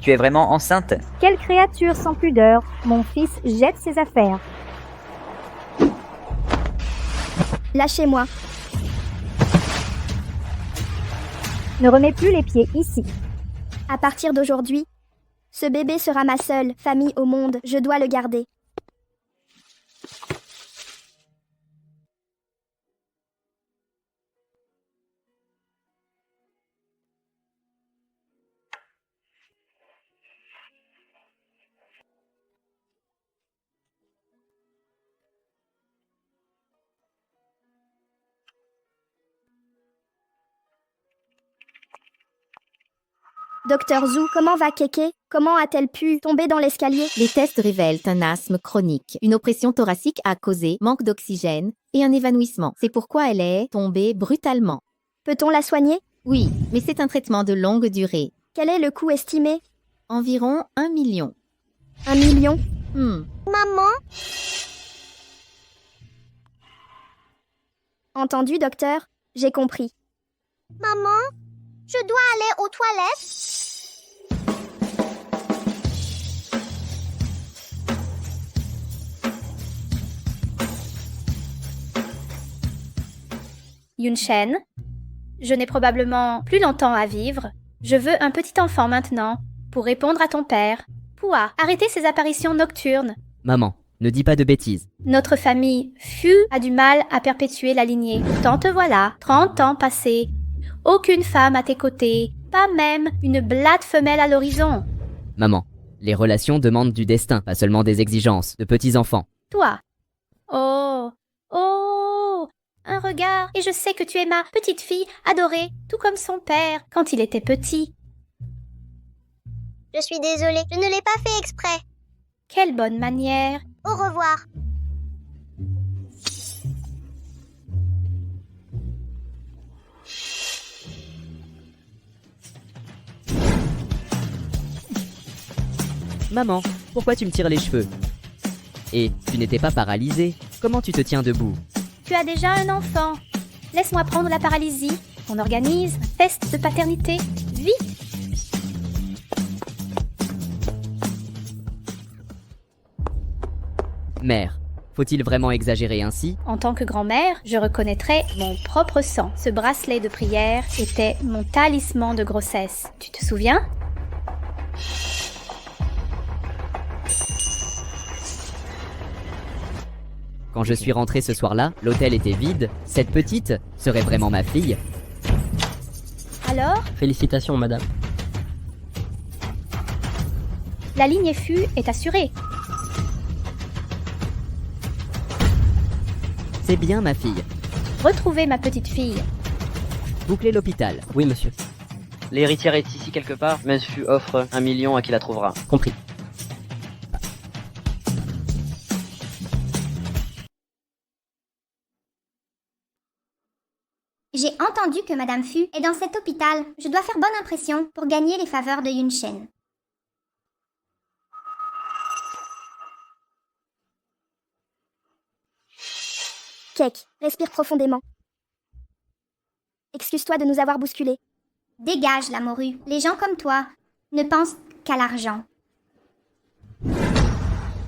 Tu es vraiment enceinte? Quelle créature sans pudeur! Mon fils jette ses affaires. Lâchez-moi. Ne remets plus les pieds ici. À partir d'aujourd'hui, ce bébé sera ma seule famille au monde. Je dois le garder. Docteur Zhu, comment va Kéké? Comment a-t-elle pu tomber dans l'escalier? Les tests révèlent un asthme chronique, une oppression thoracique a causé manque d'oxygène et un évanouissement. C'est pourquoi elle est tombée brutalement. Peut-on la soigner? Oui, mais c'est un traitement de longue durée. Quel est le coût estimé? Environ 1 million. 1 million? Maman? Entendu, docteur? J'ai compris. Maman? Je dois aller aux toilettes? Yun-Shen, je n'ai probablement plus longtemps à vivre. Je veux un petit enfant maintenant, pour répondre à ton père. Pua, arrêtez ces apparitions nocturnes. Maman, ne dis pas de bêtises. Notre famille Fu a du mal à perpétuer la lignée. Pourtant te voilà, 30 ans passés. Aucune femme à tes côtés, pas même une blatte femelle à l'horizon. Maman, les relations demandent du destin, pas seulement des exigences, de petits enfants. Toi. Oh, un regard, et je sais que tu es ma petite fille adorée, tout comme son père, quand il était petit. Je suis désolée, je ne l'ai pas fait exprès. Quelle bonne manière. Au revoir. Maman, pourquoi tu me tires les cheveux? Et tu n'étais pas paralysée. Comment tu te tiens debout? Tu as déjà un enfant. Laisse-moi prendre la paralysie. On organise un test de paternité. Vite! Mère, faut-il vraiment exagérer ainsi? En tant que grand-mère, je reconnaîtrais mon propre sang. Ce bracelet de prière était mon talisman de grossesse. Tu te souviens? Quand je suis rentrée ce soir-là, l'hôtel était vide. Cette petite serait vraiment ma fille. Alors, Félicitations, madame. la lignée Fu est assurée. C'est bien ma fille. Retrouvez ma petite fille. Bouclez l'hôpital. Oui, monsieur. L'héritière est ici quelque part. Monsieur offre 1 million à qui la trouvera. Compris. J'ai entendu que Madame Fu est dans cet hôpital. Je dois faire bonne impression pour gagner les faveurs de Yun-Shen. Kek, respire profondément. Excuse-toi de nous avoir bousculés. Dégage la morue. Les gens comme toi ne pensent qu'à l'argent.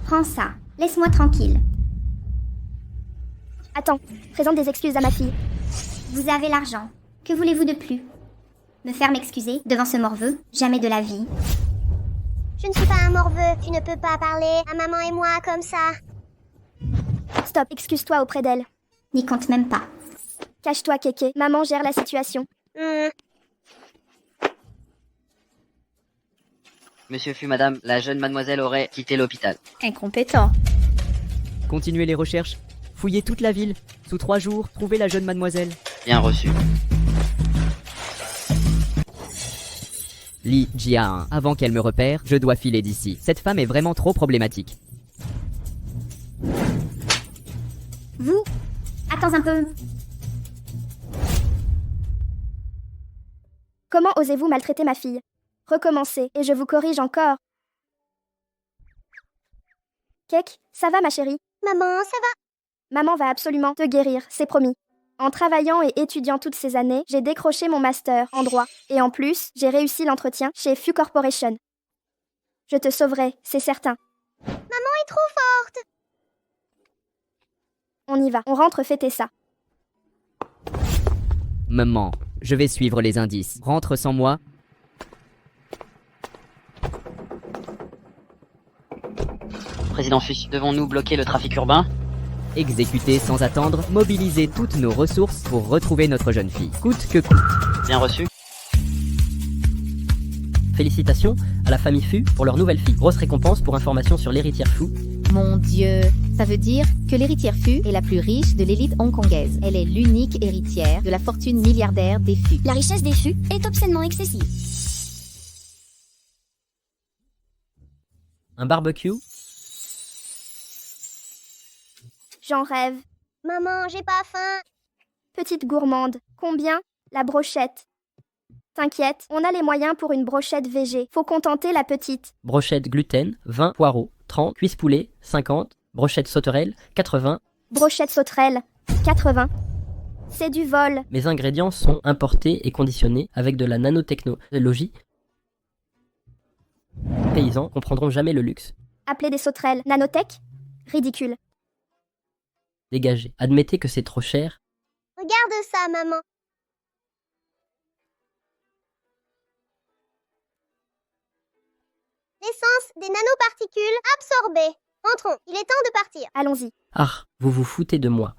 Prends ça. Laisse-moi tranquille. Attends, présente des excuses à ma fille. Vous avez l'argent. Que voulez-vous de plus? Me faire m'excuser devant ce morveux? Jamais de la vie. Je ne suis pas un morveux. Tu ne peux pas parler à maman et moi comme ça. Stop, excuse-toi auprès d'elle. N'y compte même pas. Cache-toi, Kéké. Maman gère la situation. Monsieur Fu, madame, la jeune mademoiselle aurait quitté l'hôpital. Incompétent. Continuez les recherches. Fouillez toute la ville. Sous 3 jours, trouvez la jeune mademoiselle. Bien reçu. Li Jia, avant qu'elle me repère, je dois filer d'ici. Cette femme est vraiment trop problématique. Vous? Attends un peu. Comment osez-vous maltraiter ma fille? Recommencez, et je vous corrige encore. Kek, ça va ma chérie? Maman, ça va? Maman va absolument te guérir, c'est promis. En travaillant et étudiant toutes ces années, j'ai décroché mon master en droit. Et en plus, j'ai réussi l'entretien chez Fu Corporation. Je te sauverai, c'est certain. Maman est trop forte. On y va, on rentre fêter ça. Maman, je vais suivre les indices. Rentre sans moi. Président Fuss, devons-nous bloquer le trafic urbain? Exécuter sans attendre, mobiliser toutes nos ressources pour retrouver notre jeune fille. Coûte que coûte. Bien reçu. Félicitations à la famille Fu pour leur nouvelle fille. Grosse récompense pour information sur l'héritière Fu. Mon Dieu, ça veut dire que l'héritière Fu est la plus riche de l'élite hongkongaise. Elle est l'unique héritière de la fortune milliardaire des Fu. La richesse des Fu est obscènement excessive. Un barbecue? J'en rêve. Maman, j'ai pas faim. Petite gourmande. Combien? La brochette. T'inquiète, on a les moyens pour une brochette végé. Faut contenter la petite. Brochette gluten, 20 poireaux, 30 cuisse poulet, 50, brochette sauterelle, 80. Brochette sauterelle. 80. C'est du vol. Mes ingrédients sont importés et conditionnés avec de la nanotechnologie. Les paysans comprendront jamais le luxe. Appeler des sauterelles. Nanotech? Ridicule. Dégagez. Admettez que c'est trop cher. Regarde ça, maman. L'essence des nanoparticules absorbées. Entrons, il est temps de partir. Allons-y. Ah, vous vous foutez de moi.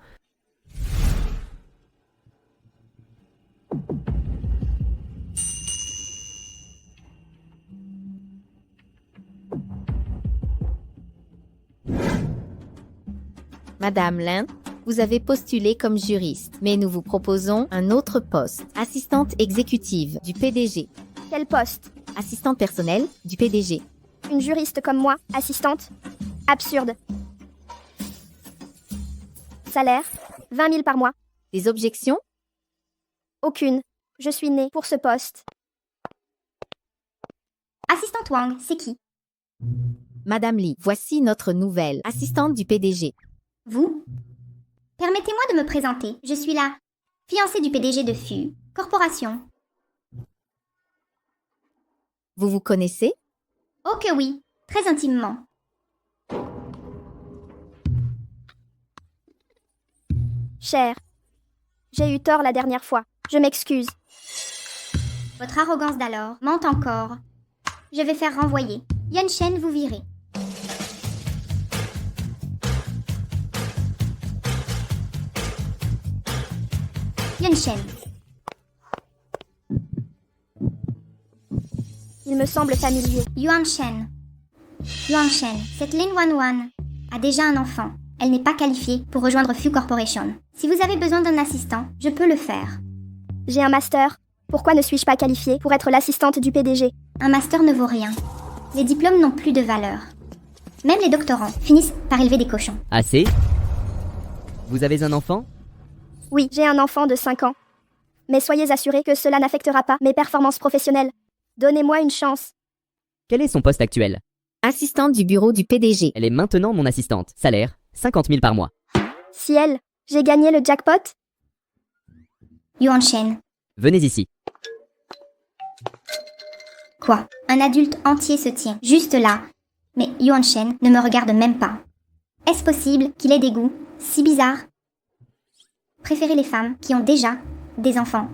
Madame Lin, vous avez postulé comme juriste, mais nous vous proposons un autre poste. Assistante exécutive du PDG. Quel poste? Assistante personnelle du PDG. Une juriste comme moi, assistante? Absurde. Salaire? 20 000 par mois. Des objections? Aucune. Je suis née pour ce poste. Assistante Wang, c'est qui? Madame Li, voici notre nouvelle assistante du PDG. Vous? Permettez-moi de me présenter. Je suis la fiancée du PDG de Fu Corporation. Vous vous connaissez? Oh que oui, très intimement. Cher. J'ai eu tort la dernière fois. Je m'excuse. Votre arrogance d'alors ment encore. Je vais faire renvoyer. Yun Shen vous virez. Yun Shen. Il me semble familier. Yuan Shen. Yuan Shen, cette Lin Wanwan a déjà un enfant. Elle n'est pas qualifiée pour rejoindre Fu Corporation. Si vous avez besoin d'un assistant, je peux le faire. J'ai un master. Pourquoi ne suis-je pas qualifiée pour être l'assistante du PDG? Un master ne vaut rien. Les diplômes n'ont plus de valeur. Même les doctorants finissent par élever des cochons. Assez? Vous avez un enfant? Oui, j'ai un enfant de 5 ans. Mais soyez assurés que cela n'affectera pas mes performances professionnelles. Donnez-moi une chance. Quel est son poste actuel? Assistante du bureau du PDG. Elle est maintenant mon assistante. Salaire, 50 000 par mois. Ciel, j'ai gagné le jackpot? Yuan Shen. Venez ici. Quoi? Un adulte entier se tient juste là. Mais Yuan Shen ne me regarde même pas. Est-ce possible qu'il ait des goûts si bizarres? Préférez les femmes qui ont déjà des enfants.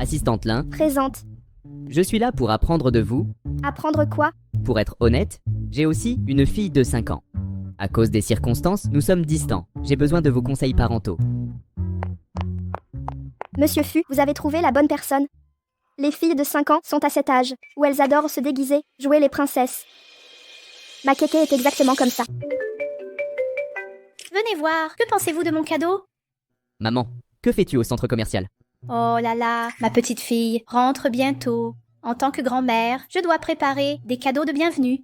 Assistante Lin, Présente. je suis là pour apprendre de vous. Apprendre quoi? Pour être honnête, j'ai aussi une fille de 5 ans. À cause des circonstances, nous sommes distants. J'ai besoin de vos conseils parentaux. Monsieur Fu, vous avez trouvé la bonne personne. Les filles de 5 ans sont à cet âge, où elles adorent se déguiser, jouer les princesses. Ma kéké est exactement comme ça. Venez voir, que pensez-vous de mon cadeau? Maman, que fais-tu au centre commercial? Oh là là, ma petite fille rentre bientôt. En tant que grand-mère, je dois préparer des cadeaux de bienvenue.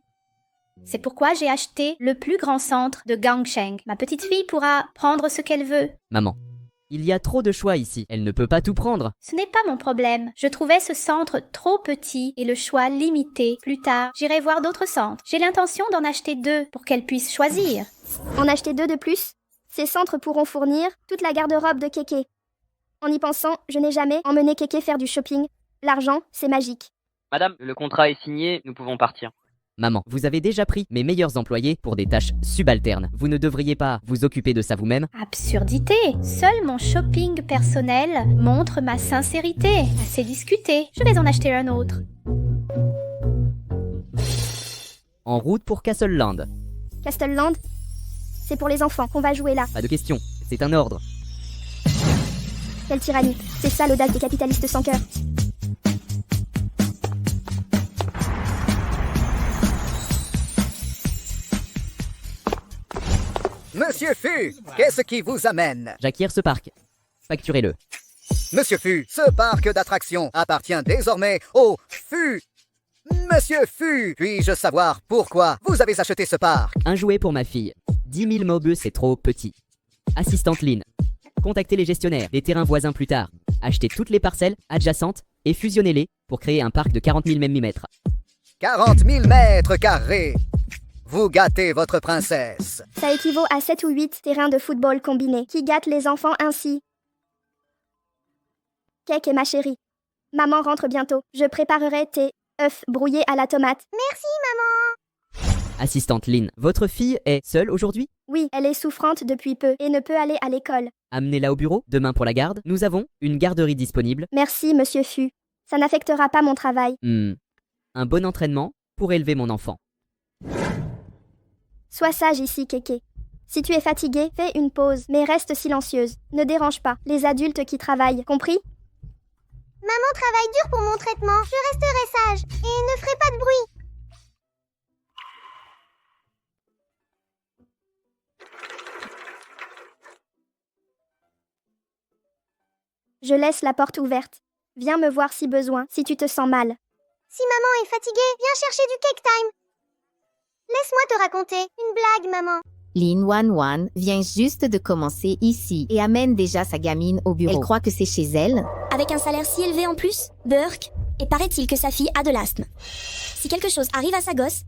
C'est pourquoi j'ai acheté le plus grand centre de Gangsheng. Ma petite fille pourra prendre ce qu'elle veut. Maman, il y a trop de choix ici. Elle ne peut pas tout prendre. Ce n'est pas mon problème. Je trouvais ce centre trop petit et le choix limité. Plus tard, j'irai voir d'autres centres. J'ai l'intention d'en acheter 2 pour qu'elle puisse choisir. En acheter 2 de plus? Ces centres pourront fournir toute la garde-robe de kéké. En y pensant, je n'ai jamais emmené kéké faire du shopping. L'argent, c'est magique. Madame, le contrat est signé, nous pouvons partir. Maman, vous avez déjà pris mes meilleurs employés pour des tâches subalternes. Vous ne devriez pas vous occuper de ça vous-même? Absurdité. Seul mon shopping personnel montre ma sincérité. Assez discuté. Je vais en acheter un autre. En route pour Castle Land. Castellland, c'est pour les enfants qu'on va jouer là. Pas de question, c'est un ordre. Quelle tyrannie. C'est ça l'audace des capitalistes sans cœur. Monsieur Fu, qu'est-ce qui vous amène? J'acquiers ce parc. Facturez-le. Monsieur Fu, ce parc d'attractions appartient désormais au Fu. Monsieur Fu, puis-je savoir pourquoi vous avez acheté ce parc? Un jouet pour ma fille. 10 000 Mobius, c'est trop petit. Assistante Lynn. Contactez les gestionnaires des terrains voisins plus tard. Achetez toutes les parcelles adjacentes et fusionnez-les pour créer un parc de 40 000 mm. 40 000 mètres carrés. Vous gâtez votre princesse. Ça équivaut à 7 ou 8 terrains de football combinés qui gâtent les enfants ainsi. Cake et ma chérie. Maman rentre bientôt. Je préparerai tes œufs brouillés à la tomate. Merci, maman. Assistante Lynn, votre fille est seule aujourd'hui? Oui, elle est souffrante depuis peu et ne peut aller à l'école. Amenez-la au bureau, demain pour la garde. Nous avons une garderie disponible. Merci, monsieur Fu. Ça n'affectera pas mon travail. Un bon entraînement pour élever mon enfant. Sois sage ici, Kéké. Si tu es fatigué, fais une pause, mais reste silencieuse. Ne dérange pas les adultes qui travaillent, compris? Maman travaille dur pour mon traitement. Je resterai sage et ne ferai pas de bruit. Je laisse la porte ouverte. Viens me voir si besoin, si tu te sens mal. Si maman est fatiguée, viens chercher du cake time. Laisse-moi te raconter une blague, maman. Lin Wan vient juste de commencer ici et amène déjà sa gamine au bureau. Elle croit que c'est chez elle. Avec un salaire si élevé en plus, Burke, et paraît-il que sa fille a de l'asthme. Si quelque chose arrive à sa gosse,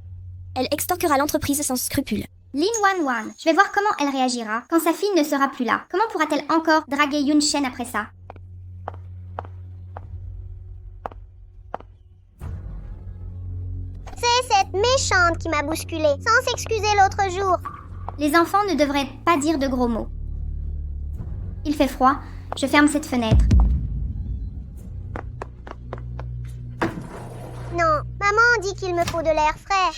elle extorquera l'entreprise sans scrupule. Lin Wan, je vais voir comment elle réagira quand sa fille ne sera plus là. Comment pourra-t-elle encore draguer Yun Shen après ça? C'est cette méchante qui m'a bousculée, sans s'excuser l'autre jour. Les enfants ne devraient pas dire de gros mots. Il fait froid, je ferme cette fenêtre. Non, maman dit qu'il me faut de l'air frais.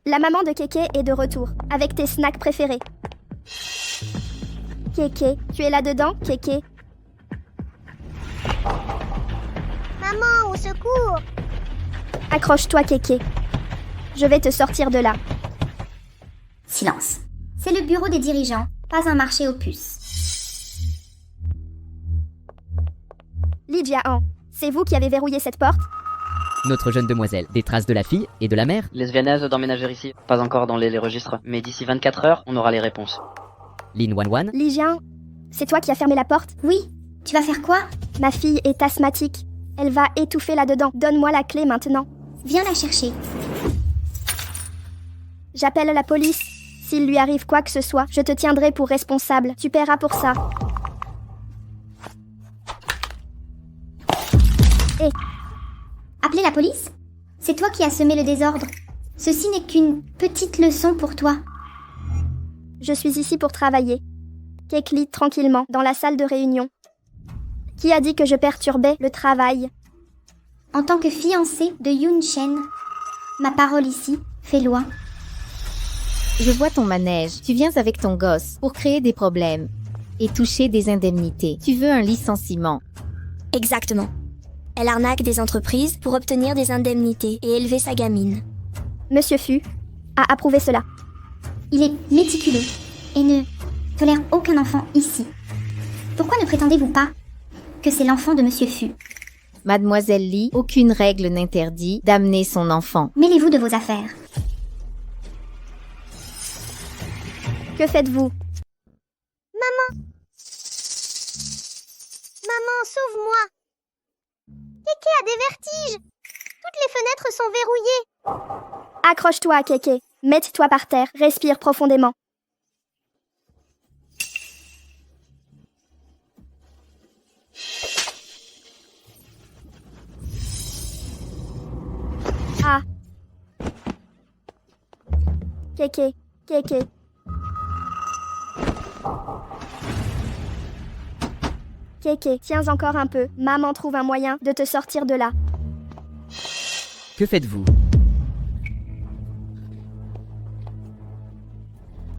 La maman de Kéké est de retour, avec tes snacks préférés. Kéké, tu es là-dedans, Kéké? Maman, au secours! Accroche-toi, Kéké. Je vais te sortir de là. Silence. C'est le bureau des dirigeants, pas un marché aux puces. Li Jian, c'est vous qui avez verrouillé cette porte? Notre jeune demoiselle, des traces de la fille et de la mère? Lesbianaise d'emménager ici. Pas encore dans les registres, mais d'ici 24 heures, on aura les réponses. Lin Wan. Li Jian, c'est toi qui as fermé la porte? Oui, tu vas faire quoi? Ma fille est asthmatique. Elle va étouffer là-dedans. Donne-moi la clé maintenant. Viens la chercher. J'appelle la police. S'il lui arrive quoi que ce soit, je te tiendrai pour responsable. Tu paieras pour ça. Hé! Appeler la police? C'est toi qui as semé le désordre. Ceci n'est qu'une petite leçon pour toi. Je suis ici pour travailler. Cake lit tranquillement dans la salle de réunion. Qui a dit que je perturbais le travail? En tant que fiancée de Yun Shen, ma parole ici fait loi. Je vois ton manège. Tu viens avec ton gosse pour créer des problèmes et toucher des indemnités. Tu veux un licenciement. Exactement. Elle arnaque des entreprises pour obtenir des indemnités et élever sa gamine. Monsieur Fu a approuvé cela. Il est méticuleux et ne tolère aucun enfant ici. Pourquoi ne prétendez-vous pas que c'est l'enfant de Monsieur Fu? Mademoiselle Lee, aucune règle n'interdit d'amener son enfant. Mêlez-vous de vos affaires. Que faites-vous? Maman, sauve-moi! Kéké a des vertiges! Toutes les fenêtres sont verrouillées! Accroche-toi, Kéké. Mets-toi par terre. Respire profondément. Ah. Kéké, Kéké. Kéké, tiens encore un peu. Maman trouve un moyen de te sortir de là. Que faites-vous?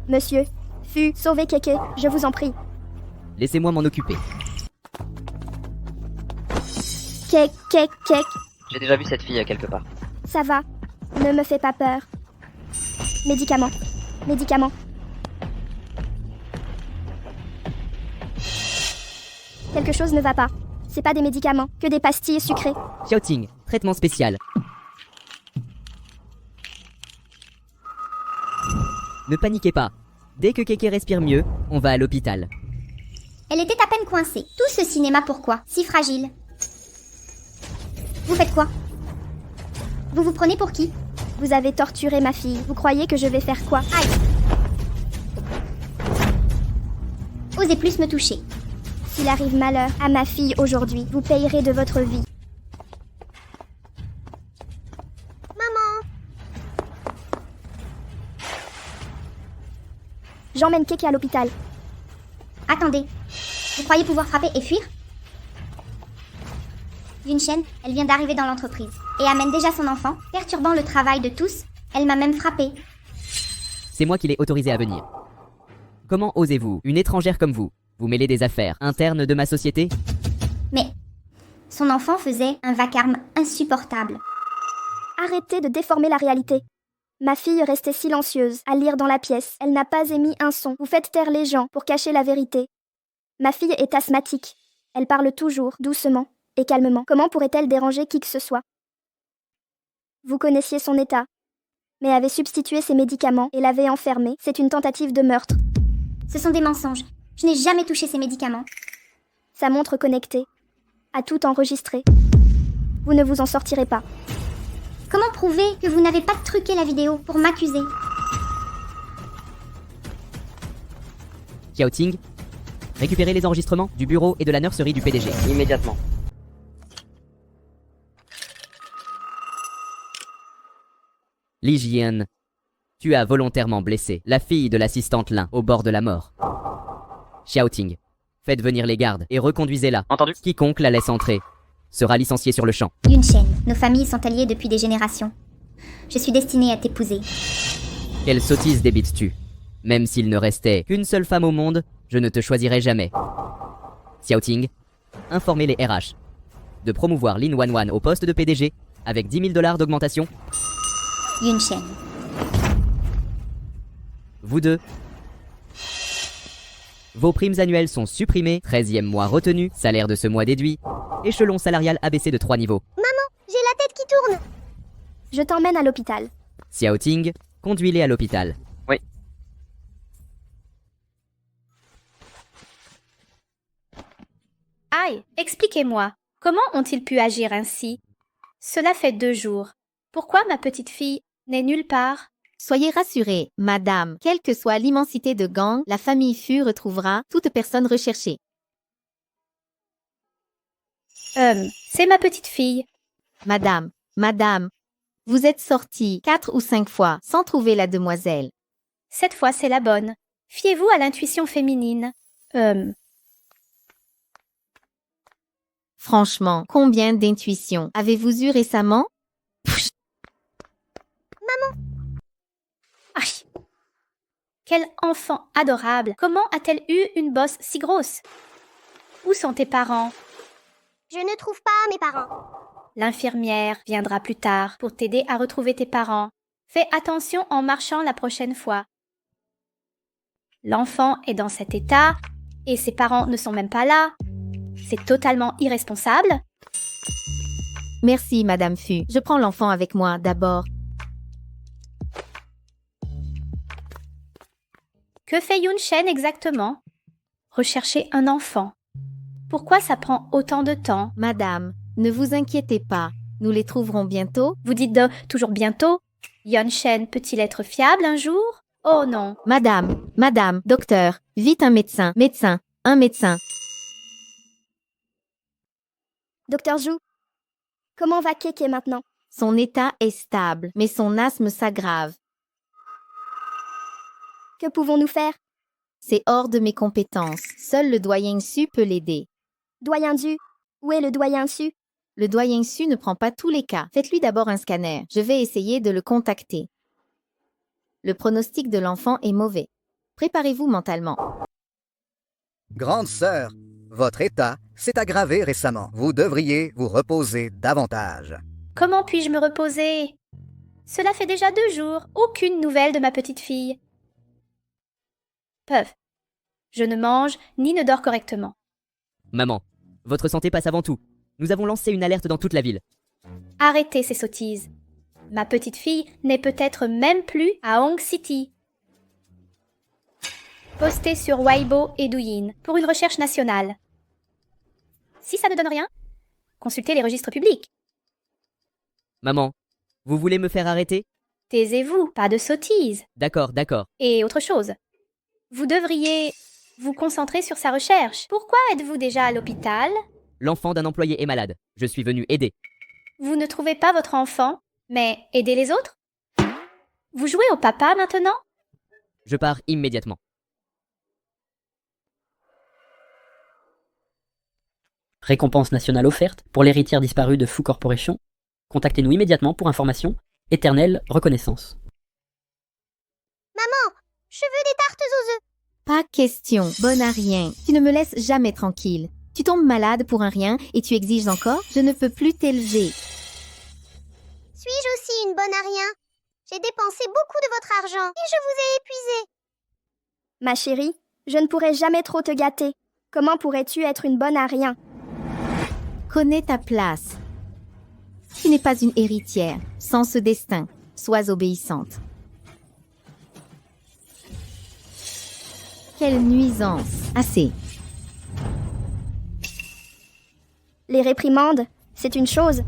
Monsieur, sauvez Kéké, je vous en prie. Laissez-moi m'en occuper. Kék. J'ai déjà vu cette fille quelque part. Ça va. Ne me fais pas peur. Médicaments. Quelque chose ne va pas. C'est pas des médicaments, que des pastilles sucrées. Xiaoting, traitement spécial. Ne paniquez pas. Dès que Kéké respire mieux, on va à l'hôpital. Elle était à peine coincée. Tout ce cinéma pourquoi? Si fragile. Vous faites quoi? Vous vous prenez pour qui? Vous avez torturé ma fille. Vous croyez que je vais faire quoi? Aïe! Osez plus me toucher. S'il arrive malheur à ma fille aujourd'hui, vous payerez de votre vie. Maman! J'emmène Kéké à l'hôpital. Attendez. Vous croyez pouvoir frapper et fuir? Yunchen, elle vient d'arriver dans l'entreprise et amène déjà son enfant, perturbant le travail de tous. Elle m'a même frappé. C'est moi qui l'ai autorisé à venir. Comment osez-vous, une étrangère comme vous mêler des affaires internes de ma société? Mais son enfant faisait un vacarme insupportable. Arrêtez de déformer la réalité. Ma fille restait silencieuse, à lire dans la pièce. Elle n'a pas émis un son. Vous faites taire les gens pour cacher la vérité. Ma fille est asthmatique. Elle parle toujours, doucement et calmement. Comment pourrait-elle déranger qui que ce soit? Vous connaissiez son état, mais avez substitué ses médicaments et l'avez enfermée. C'est une tentative de meurtre. Ce sont des mensonges. Je n'ai jamais touché ces médicaments. Sa montre connectée a tout enregistré. Vous ne vous en sortirez pas. Comment prouver que vous n'avez pas truqué la vidéo pour m'accuser? Xiaoting, récupérez les enregistrements du bureau et de la nurserie du PDG. Immédiatement. Li Jian, tu as volontairement blessé la fille de l'assistante Lin au bord de la mort. Xiaoting, faites venir les gardes et reconduisez-la. Entendu. Quiconque la laisse entrer sera licencié sur le champ. Yunchen, nos familles sont alliées depuis des générations. Je suis destinée à t'épouser. Quelle sottise débites-tu? Même s'il ne restait qu'une seule femme au monde, je ne te choisirai jamais. Xiaoting, informez les RH de promouvoir Lin Wanwan au poste de PDG avec 10 000 $ d'augmentation. Yunchen. Vous deux, vos primes annuelles sont supprimées, 13e mois retenu, salaire de ce mois déduit, échelon salarial abaissé de 3 niveaux. Maman, j'ai la tête qui tourne! Je t'emmène à l'hôpital. Xiaoting, conduis-les à l'hôpital. Oui. Aïe, expliquez-moi, comment ont-ils pu agir ainsi? Cela fait 2 jours. Pourquoi ma petite fille n'est nulle part? Soyez rassurée, madame, quelle que soit l'immensité de gang, la famille Fu retrouvera toute personne recherchée. C'est ma petite fille. Madame, vous êtes sortie 4 ou 5 fois sans trouver la demoiselle. Cette fois, c'est la bonne. Fiez-vous à l'intuition féminine. Franchement, combien d'intuitions avez-vous eu récemment? Aïe! Quel enfant adorable! Comment a-t-elle eu une bosse si grosse? Où sont tes parents? Je ne trouve pas mes parents. L'infirmière viendra plus tard pour t'aider à retrouver tes parents. Fais attention en marchant la prochaine fois. L'enfant est dans cet état et ses parents ne sont même pas là. C'est totalement irresponsable. Merci, Madame Fu. Je prends l'enfant avec moi d'abord. Que fait Yun Shen exactement? Rechercher un enfant. Pourquoi ça prend autant de temps? Madame, ne vous inquiétez pas. Nous les trouverons bientôt. Vous dites toujours bientôt? Yun Shen peut-il être fiable un jour? Oh non. Madame, docteur, vite un médecin, un médecin. Docteur Zhu, comment va Keke maintenant? Son état est stable, mais son asthme s'aggrave. Que pouvons-nous faire? C'est hors de mes compétences. Seul le doyen Su peut l'aider. Doyen Zhu, où est le doyen Su? Le doyen Su ne prend pas tous les cas. Faites-lui d'abord un scanner. Je vais essayer de le contacter. Le pronostic de l'enfant est mauvais. Préparez-vous mentalement. Grande sœur, votre état s'est aggravé récemment. Vous devriez vous reposer davantage. Comment puis-je me reposer? Cela fait déjà 2 jours. Aucune nouvelle de ma petite fille. Peuf. Je ne mange ni ne dors correctement. Maman, votre santé passe avant tout. Nous avons lancé une alerte dans toute la ville. Arrêtez ces sottises. Ma petite fille n'est peut-être même plus à Hong City. Postez sur Weibo et Douyin pour une recherche nationale. Si ça ne donne rien, consultez les registres publics. Maman, vous voulez me faire arrêter? Taisez-vous, pas de sottises. D'accord. Et autre chose, vous devriez vous concentrer sur sa recherche. Pourquoi êtes-vous déjà à l'hôpital? L'enfant d'un employé est malade. Je suis venu aider. Vous ne trouvez pas votre enfant, mais aidez les autres? Vous jouez au papa maintenant? Je pars immédiatement. Récompense nationale offerte pour l'héritière disparue de Fu Corporation. Contactez-nous immédiatement pour information. Éternelle reconnaissance. Maman, je veux des tartes aux œufs. Pas question, bonne à rien. Tu ne me laisses jamais tranquille. Tu tombes malade pour un rien et tu exiges encore? Je ne peux plus t'élever. Suis-je aussi une bonne à rien? J'ai dépensé beaucoup de votre argent et je vous ai épuisé. Ma chérie, je ne pourrai jamais trop te gâter. Comment pourrais-tu être une bonne à rien? Connais ta place. Tu n'es pas une héritière. Sans ce destin, sois obéissante. Quelle nuisance. Assez. Les réprimandes, c'est une chose,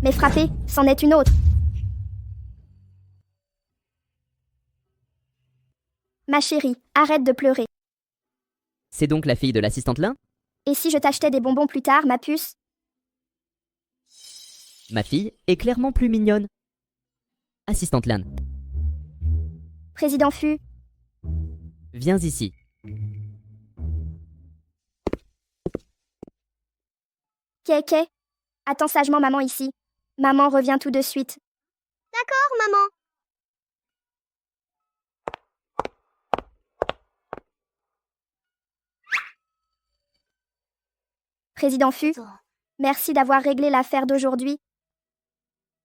mais frapper, c'en est une autre. Ma chérie, arrête de pleurer. C'est donc la fille de l'assistante Lin? Et si je t'achetais des bonbons plus tard, ma puce? Ma fille est clairement plus mignonne. Assistante Lan, Président Fu, viens ici. Keke, attends sagement maman ici. Maman revient tout de suite. D'accord, maman. Président Fu, merci d'avoir réglé l'affaire d'aujourd'hui.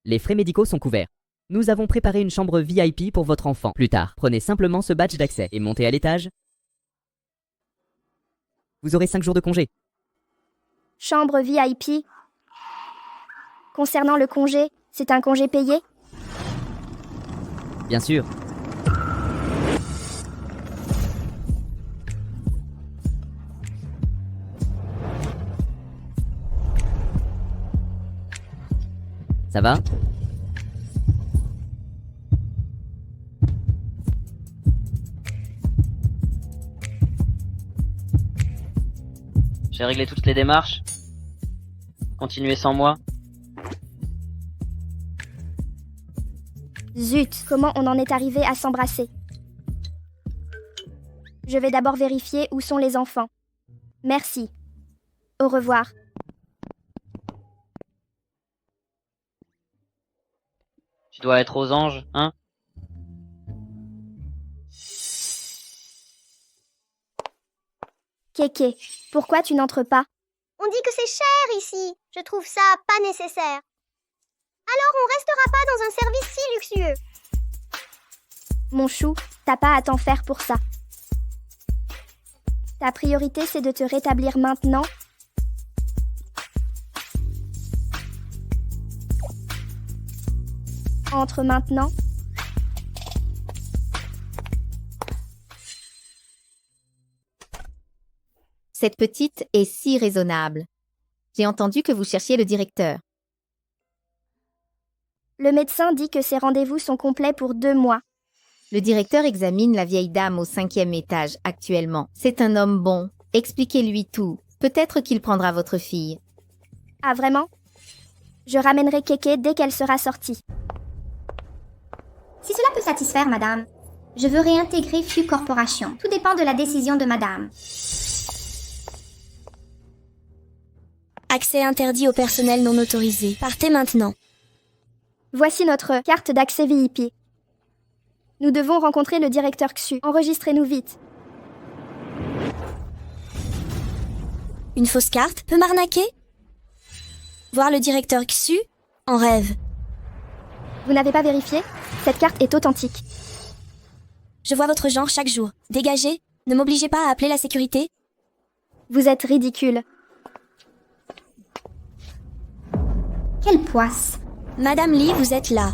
Les frais médicaux sont couverts. Nous avons préparé une chambre VIP pour votre enfant. Plus tard, prenez simplement ce badge d'accès et montez à l'étage. Vous aurez 5 jours de congé. Chambre VIP. Concernant le congé, c'est un congé payé? Bien sûr. Ça va? J'ai réglé toutes les démarches. Continuez sans moi. Zut, comment on en est arrivé à s'embrasser? Je vais d'abord vérifier où sont les enfants. Merci. Au revoir. Tu dois être aux anges, hein? Keke, pourquoi tu n'entres pas? On dit que c'est cher ici. Je trouve ça pas nécessaire. Alors on restera pas dans un service si luxueux. Mon chou, t'as pas à t'en faire pour ça. Ta priorité, c'est de te rétablir maintenant. Entre maintenant. Cette petite est si raisonnable. J'ai entendu que vous cherchiez le directeur. Le médecin dit que ses rendez-vous sont complets pour 2 mois. Le directeur examine la vieille dame au 5e étage actuellement. C'est un homme bon. Expliquez-lui tout. Peut-être qu'il prendra votre fille. Ah vraiment? Je ramènerai Kéké dès qu'elle sera sortie. Si cela peut satisfaire, madame, je veux réintégrer FU Corporation. Tout dépend de la décision de madame. Accès interdit au personnel non autorisé. Partez maintenant. Voici notre carte d'accès VIP. Nous devons rencontrer le directeur XU. Enregistrez-nous vite. Une fausse carte peut m'arnaquer? Voir le directeur XU? En rêve. Vous n'avez pas vérifié? Cette carte est authentique. Je vois votre genre chaque jour. Dégagez. Ne m'obligez pas à appeler la sécurité. Vous êtes ridicule. Quelle poisse! Madame Lee, vous êtes là.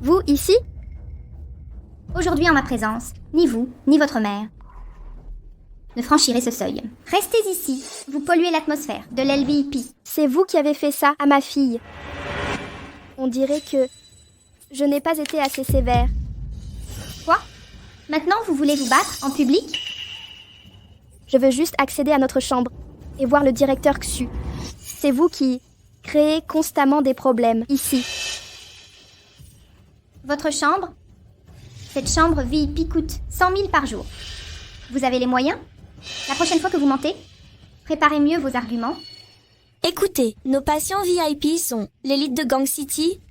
Vous, ici? Aujourd'hui en ma présence, ni vous, ni votre mère ne franchirez ce seuil. Restez ici, vous polluez l'atmosphère de l'LVIP. C'est vous qui avez fait ça à ma fille. On dirait que je n'ai pas été assez sévère. Quoi? Maintenant vous voulez vous battre en public? Je veux juste accéder à notre chambre et voir le directeur XU. C'est vous qui créez constamment des problèmes ici. Votre chambre? Cette chambre VIP coûte 100 000 par jour. Vous avez les moyens? La prochaine fois que vous mentez, préparez mieux vos arguments. Écoutez, nos patients VIP sont l'élite de Gang City.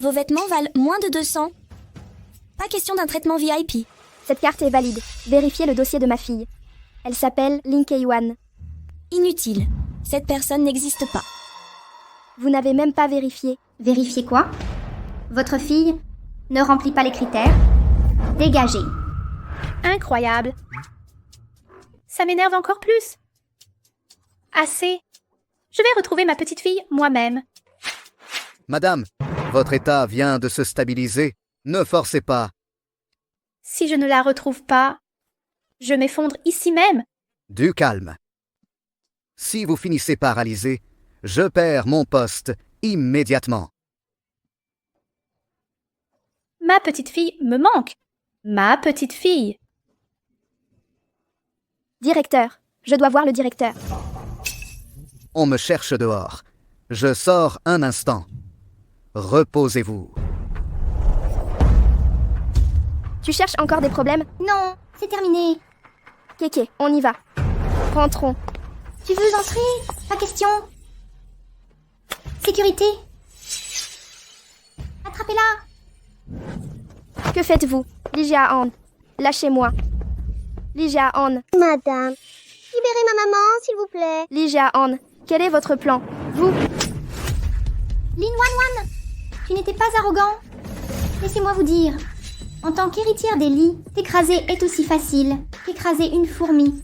Vos vêtements valent moins de 200. Pas question d'un traitement VIP. Cette carte est valide. Vérifiez le dossier de ma fille. Elle s'appelle Lin Kei-wan. Inutile. Cette personne n'existe pas. Vous n'avez même pas vérifié. Vérifiez quoi? Votre fille ne remplit pas les critères. Dégagez. Incroyable. Ça m'énerve encore plus. Assez. Je vais retrouver ma petite fille moi-même. Madame, votre état vient de se stabiliser. Ne forcez pas. Si je ne la retrouve pas, je m'effondre ici même. Du calme. Si vous finissez paralysé, je perds mon poste immédiatement. Ma petite fille me manque. Ma petite fille. Directeur, je dois voir le directeur. On me cherche dehors. Je sors un instant. Reposez-vous. Tu cherches encore des problèmes? Non, c'est terminé. Kéké, on y va. Rentrons. Tu veux entrer? Pas question. Sécurité. Attrapez-la. Que faites-vous? Ligia Han, lâchez-moi. Ligia Han. Madame, libérez ma maman, s'il vous plaît. Ligia Han, quel est votre plan? Vous? Lin Wan, tu n'étais pas arrogant. Laissez-moi vous dire, en tant qu'héritière des Lee, t'écraser est aussi facile qu'écraser une fourmi.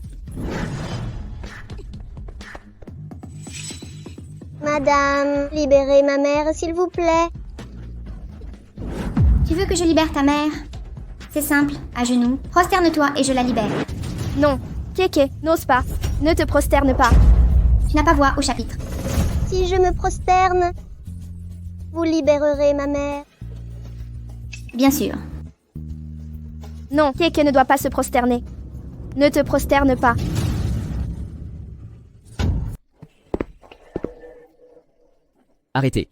Madame, libérez ma mère, s'il vous plaît. Tu veux que je libère ta mère? C'est simple, à genoux. Prosterne-toi et je la libère. Non, Kéké, n'ose pas. Ne te prosterne pas. Tu n'as pas voix au chapitre. Si je me prosterne, vous libérerez ma mère. Bien sûr. Non, Kéké ne doit pas se prosterner. Ne te prosterne pas. Arrêtez.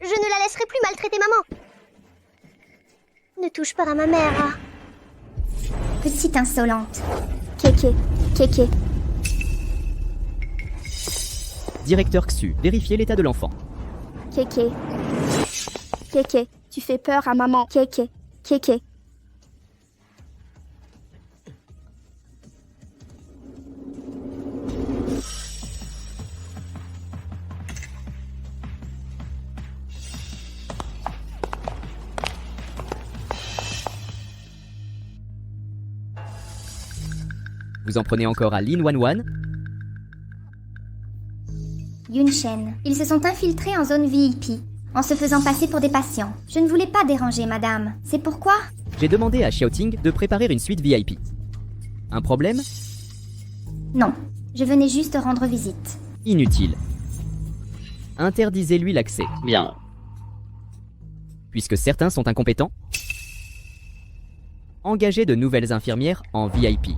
Je ne la laisserai plus maltraiter maman. Ne touche pas à ma mère. Hein. Petite insolente. Kéké, Kéké. Directeur XU, vérifiez l'état de l'enfant. Kéké. Kéké, tu fais peur à maman. Kéké, Kéké. Vous en prenez encore à Lin Wan. Yun Shen. Ils se sont infiltrés en zone VIP. en se faisant passer pour des patients. Je ne voulais pas déranger, madame. C'est pourquoi? J'ai demandé à Xiaoting de préparer une suite VIP. Un problème? Non, je venais juste rendre visite. Inutile. Interdisez-lui l'accès. Bien. Puisque certains sont incompétents, engagez de nouvelles infirmières en VIP.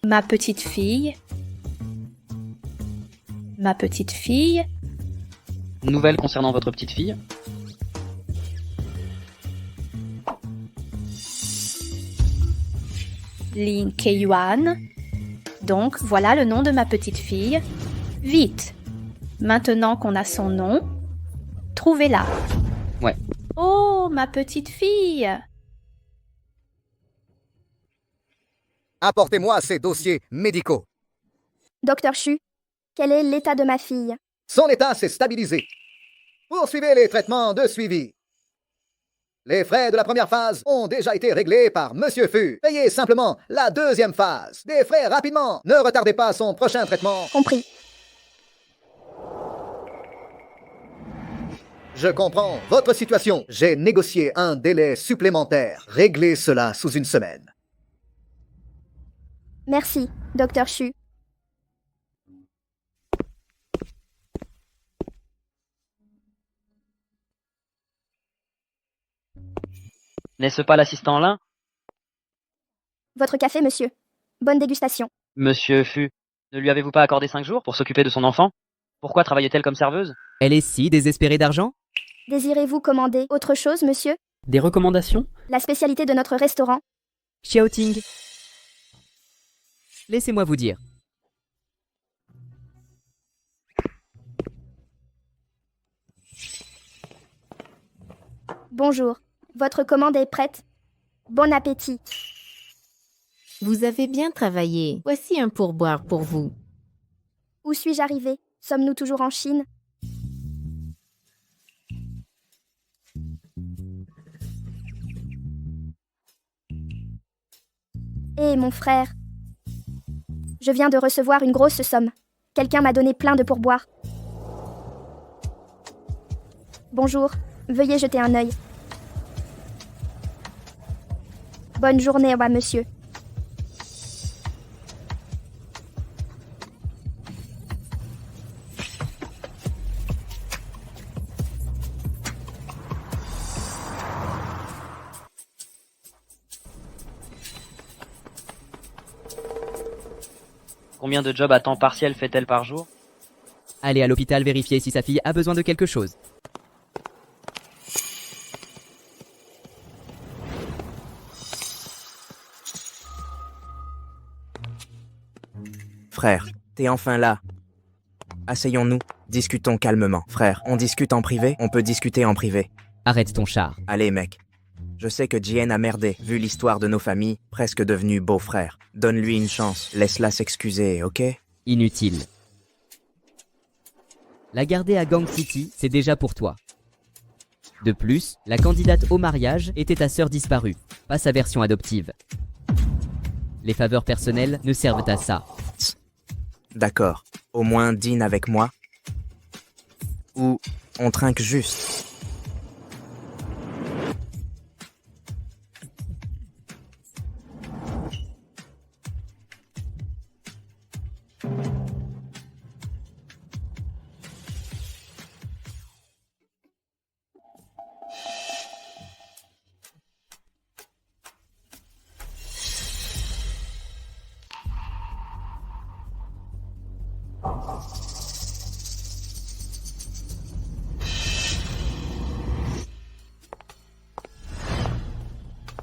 Ma petite fille. Ma petite fille. Nouvelle concernant votre petite fille. Lin Keiyuan. Donc, voilà le nom de ma petite fille. Vite. Maintenant qu'on a son nom, trouvez-la. Ouais. Oh, ma petite fille. Apportez-moi ces dossiers médicaux. Docteur Chu, quel est l'état de ma fille? Son état s'est stabilisé. Poursuivez les traitements de suivi. Les frais de la première phase ont déjà été réglés par Monsieur Fu. Payez simplement la deuxième phase. Des frais rapidement. Ne retardez pas son prochain traitement. Compris. Je comprends votre situation. J'ai négocié un délai supplémentaire. Réglez cela sous une semaine. Merci, Docteur Chu. N'est-ce pas l'assistant Lin? Votre café, monsieur. Bonne dégustation. Monsieur Fu, ne lui avez-vous pas accordé 5 jours pour s'occuper de son enfant? Pourquoi travaillait-elle comme serveuse? Elle est si désespérée d'argent? Désirez-vous commander autre chose, monsieur? Des recommandations? La spécialité de notre restaurant. Xiaoting. Laissez-moi vous dire. Bonjour. Votre commande est prête. Bon appétit. Vous avez bien travaillé. Voici un pourboire pour vous. Où suis-je arrivé? Sommes-nous toujours en Chine? Hé, mon frère. Je viens de recevoir une grosse somme. Quelqu'un m'a donné plein de pourboires. Bonjour. Veuillez jeter un œil. Bonne journée, monsieur. Combien de jobs à temps partiel fait-elle par jour? Allez à l'hôpital vérifier si sa fille a besoin de quelque chose. Frère, t'es enfin là. Asseyons-nous, discutons calmement. Frère, on discute en privé? On peut discuter en privé. Arrête ton char. Allez, mec. Je sais que Jien a merdé, vu l'histoire de nos familles, presque devenus beaux-frères. Donne-lui une chance, laisse-la s'excuser, ok? Inutile. La garder à Gang City, c'est déjà pour toi. De plus, la candidate au mariage était ta sœur disparue, pas sa version adoptive. Les faveurs personnelles ne servent à ça. D'accord. Au moins dîne avec moi. Ou on trinque juste.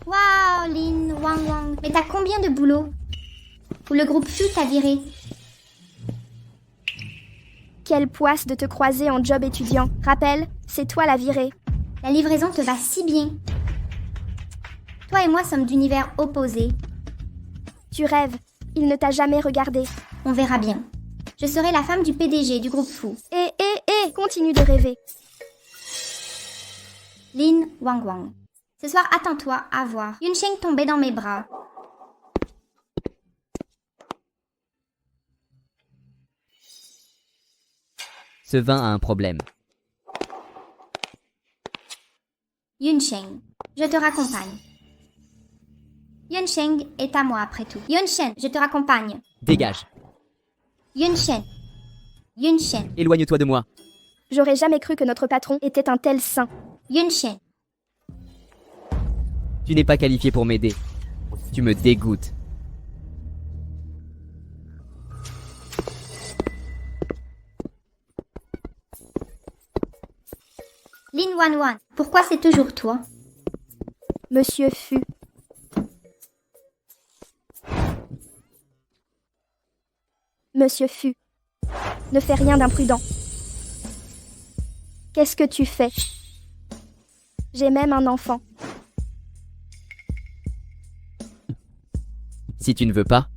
Waouh, Lin, Wang Wang. Mais t'as combien de boulot? Ou le groupe Fu t'a viré? Quelle poisse de te croiser en job étudiant. Rappelle, c'est toi la virée. La livraison te va si bien. Toi et moi sommes d'univers opposés. Tu rêves. Il ne t'a jamais regardé. On verra bien. Je serai la femme du PDG du groupe Fu. Continue de rêver. Lin Wang Wang. Ce soir, attends-toi à voir Yunsheng tomber dans mes bras. Ce vin a un problème. Yunsheng, je te raccompagne. Yunsheng est à moi après tout. Yunsheng, je te raccompagne. Dégage. Yunsheng. Yunsheng. Éloigne-toi de moi. J'aurais jamais cru que notre patron était un tel saint. Yunsheng. Tu n'es pas qualifié pour m'aider. Tu me dégoûtes. Lin Wan Wan, pourquoi c'est toujours toi? Monsieur Fu. Monsieur Fu. Ne fais rien d'imprudent. Qu'est-ce que tu fais? J'ai même un enfant. Si tu ne veux pas,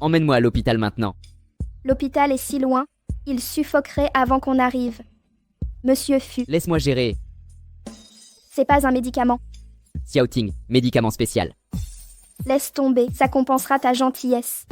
emmène-moi à l'hôpital maintenant. L'hôpital est si loin, il suffoquerait avant qu'on arrive. Monsieur Fu. Laisse-moi gérer. C'est pas un médicament. Xiaoting, médicament spécial. Laisse tomber, ça compensera ta gentillesse.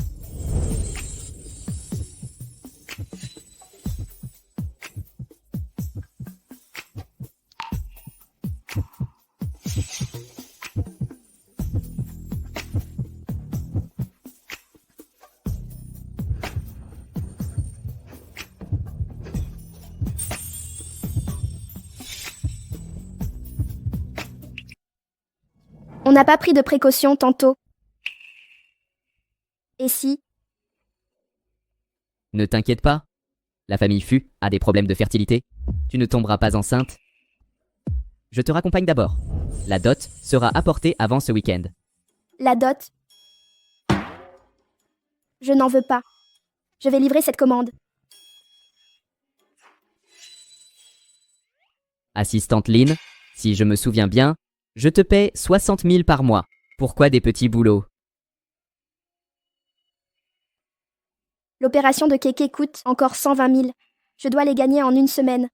On n'a pas pris de précautions tantôt. Et si? Ne t'inquiète pas. La famille Fu a des problèmes de fertilité. Tu ne tomberas pas enceinte. Je te raccompagne d'abord. La dot sera apportée avant ce week-end. La dot? Je n'en veux pas. Je vais livrer cette commande. Assistante Lin, si je me souviens bien, je te paie 60 000 par mois. Pourquoi des petits boulots? L'opération de Kéké coûte encore 120 000. Je dois les gagner en une semaine.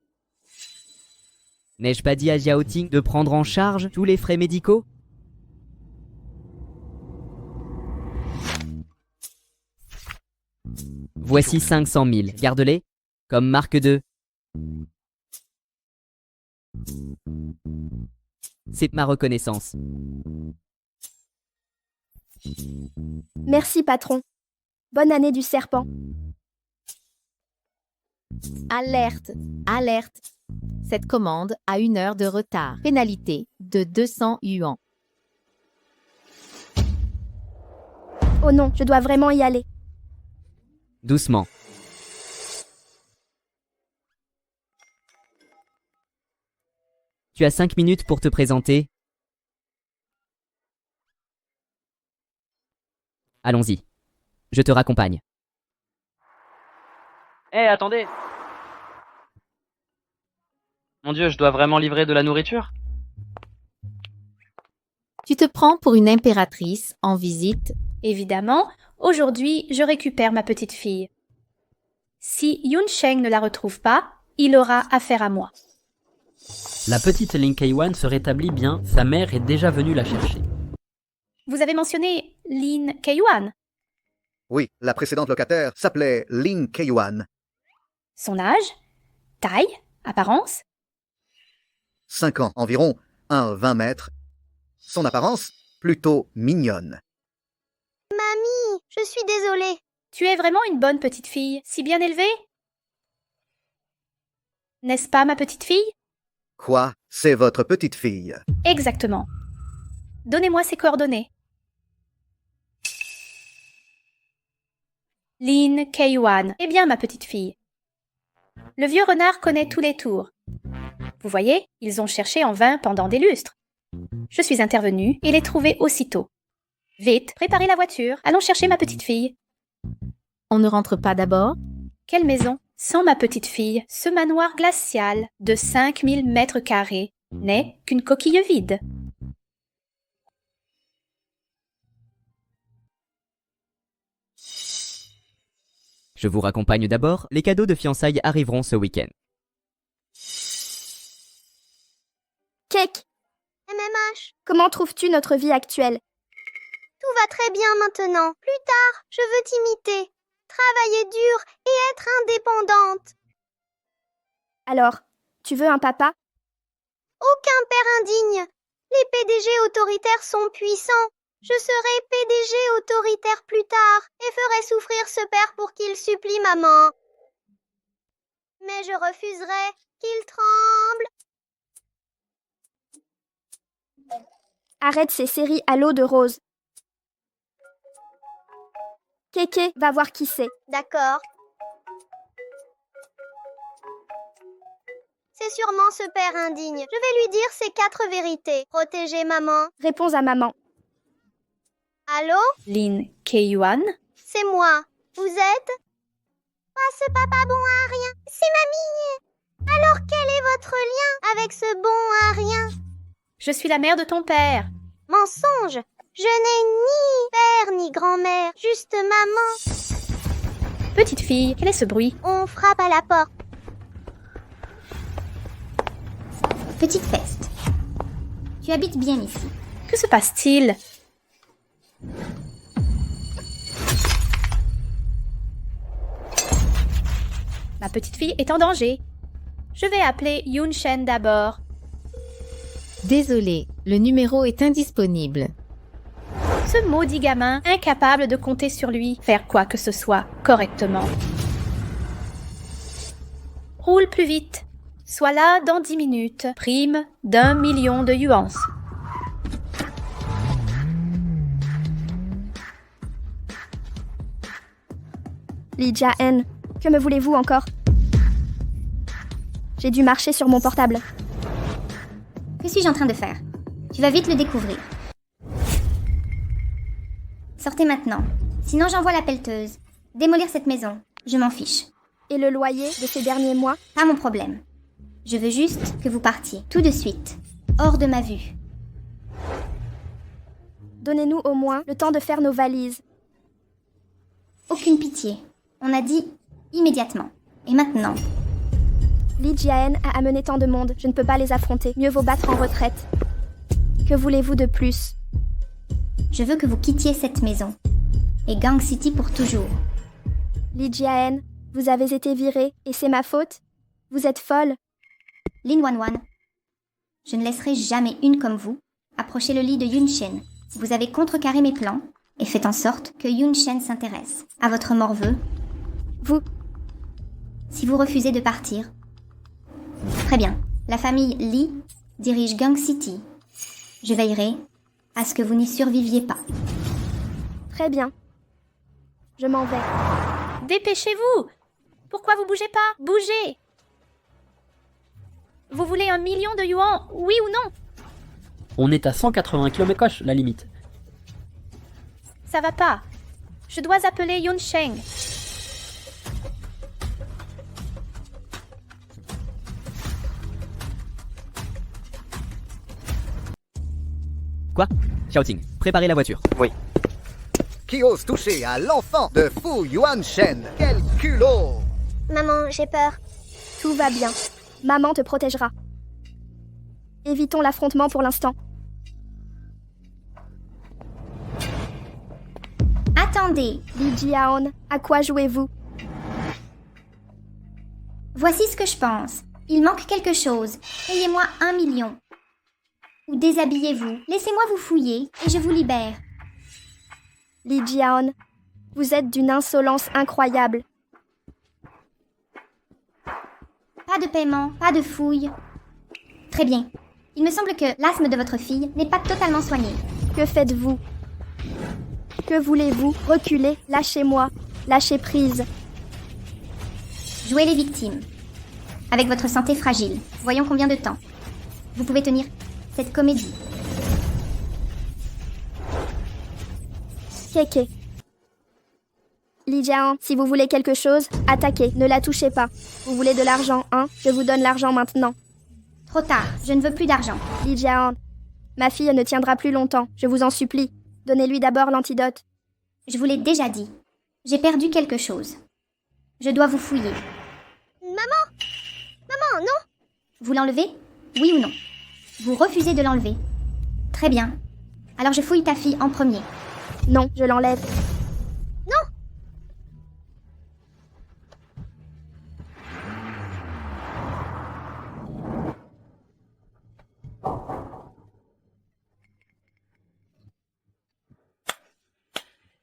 N'ai-je pas dit à Xiaoting de prendre en charge tous les frais médicaux? Voici 500 000. Garde-les. Comme marque de... C'est ma reconnaissance. Merci, patron. Bonne année du serpent. Alerte, alerte. Cette commande a 1 heure de retard. Pénalité de 200 yuan. Oh non, je dois vraiment y aller. Doucement. Tu as 5 minutes pour te présenter. Allons-y. Je te raccompagne. Hé, attendez! Mon Dieu, je dois vraiment livrer de la nourriture? Tu te prends pour une impératrice en visite. Évidemment, aujourd'hui, je récupère ma petite fille. Si Yunsheng ne la retrouve pas, il aura affaire à moi. La petite Lin Keiwan se rétablit bien, sa mère est déjà venue la chercher. Vous avez mentionné Lin Keiyuan. Oui, la précédente locataire s'appelait Lin Keiyuan. Son âge? Taille? Apparence? 5 ans environ, 1,20 mètres. Son apparence, plutôt mignonne. Mamie, je suis désolée. Tu es vraiment une bonne petite fille, si bien élevée? N'est-ce pas ma petite fille? Quoi? C'est votre petite fille. Exactement. Donnez-moi ses coordonnées. Lin Keiyuan. Eh bien, ma petite fille. Le vieux renard connaît tous les tours. Vous voyez, ils ont cherché en vain pendant des lustres. Je suis intervenue et l'ai trouvée aussitôt. Vite, préparez la voiture, allons chercher ma petite fille. On ne rentre pas d'abord? Quelle maison? Sans ma petite fille, ce manoir glacial de 5000 mètres carrés n'est qu'une coquille vide. Je vous raccompagne d'abord. Les cadeaux de fiançailles arriveront ce week-end. Cake, MMH. Comment trouves-tu notre vie actuelle? Tout va très bien maintenant. Plus tard, je veux t'imiter. Travailler dur et être indépendante. Alors, tu veux un papa? Aucun père indigne. Les PDG autoritaires sont puissants. Je serai PDG autoritaire plus tard et ferai souffrir ce père pour qu'il supplie maman. Mais je refuserai qu'il tremble. Arrête ces séries à l'eau de rose. Kéké, va voir qui c'est. D'accord. C'est sûrement ce père indigne. Je vais lui dire ces 4 vérités. Protéger maman. Réponds à maman. Allô? Lin Keyuan. C'est moi. Vous êtes? Ah, ce papa bon à rien. C'est mamie. Alors quel est votre lien avec ce bon à rien? Je suis la mère de ton père. Mensonge. Je n'ai ni père ni grand-mère, juste maman. Petite fille, quel est ce bruit? On frappe à la porte. Petite peste. Tu habites bien ici. Que se passe-t-il? Ma petite fille est en danger. Je vais appeler Yun Shen d'abord. Désolé, le numéro est indisponible. Ce maudit gamin, incapable de compter sur lui, faire quoi que ce soit correctement. Roule plus vite. Sois là dans 10 minutes. Prime d'1 million de yuans. Li Jia-en, que me voulez-vous encore? J'ai dû marcher sur mon portable. Que suis-je en train de faire? Tu vas vite le découvrir. Sortez maintenant. Sinon j'envoie la pelleteuse. Démolir cette maison. Je m'en fiche. Et le loyer de ces derniers mois? Pas mon problème. Je veux juste que vous partiez. Tout de suite. Hors de ma vue. Donnez-nous au moins le temps de faire nos valises. Aucune pitié. On a dit immédiatement. Et maintenant? Li Jia-en a amené tant de monde, je ne peux pas les affronter. Mieux vaut battre en retraite. Que voulez-vous de plus? Je veux que vous quittiez cette maison. Et Gang City pour toujours. Li Jia-en, vous avez été virée et c'est ma faute? Vous êtes folle? Lin Wanwan, je ne laisserai jamais une comme vous approcher le lit de Yun Shen. Vous avez contrecarré mes plans et fait en sorte que Yun Shen s'intéresse à votre morveux. Vous? Si vous refusez de partir. Très bien. La famille Li dirige Gang City. Je veillerai à ce que vous n'y surviviez pas. Très bien. Je m'en vais. Dépêchez-vous! Pourquoi vous bougez pas? Bougez! Vous voulez 1 million de yuan, oui ou non? On est à 180 km la limite. Ça va pas. Je dois appeler Yun Sheng. Quoi? Xiaoting, préparez la voiture. Oui. Qui ose toucher à l'enfant de Fu Yuanshen? Quel culot! Maman, j'ai peur. Tout va bien. Maman te protégera. Évitons l'affrontement pour l'instant. Attendez, Li Jia-en, à quoi jouez-vous? voici ce que je pense. Il manque quelque chose. Payez-moi 1 million. Ou déshabillez-vous. Laissez-moi vous fouiller et je vous libère. Li Jia-en, vous êtes d'une insolence incroyable. Pas de paiement, pas de fouille. Très bien. Il me semble que l'asthme de votre fille n'est pas totalement soigné. Que faites-vous? Que voulez-vous? Reculez, lâchez-moi, lâchez prise. Jouez les victimes. Avec votre santé fragile. Voyons combien de temps. Vous pouvez tenir cette comédie. Kéké. Li Jia-en, si vous voulez quelque chose, attaquez, ne la touchez pas. Vous voulez de l'argent, hein? Je vous donne l'argent maintenant. Trop tard, je ne veux plus d'argent. Li Jia-en, ma fille ne tiendra plus longtemps, je vous en supplie. Donnez-lui d'abord l'antidote. Je vous l'ai déjà dit. J'ai perdu quelque chose. Je dois vous fouiller. Maman! Maman, non! Vous l'enlevez? Oui ou non? Vous refusez de l'enlever. Très bien. Alors je fouille ta fille en premier. Non, je l'enlève. Non!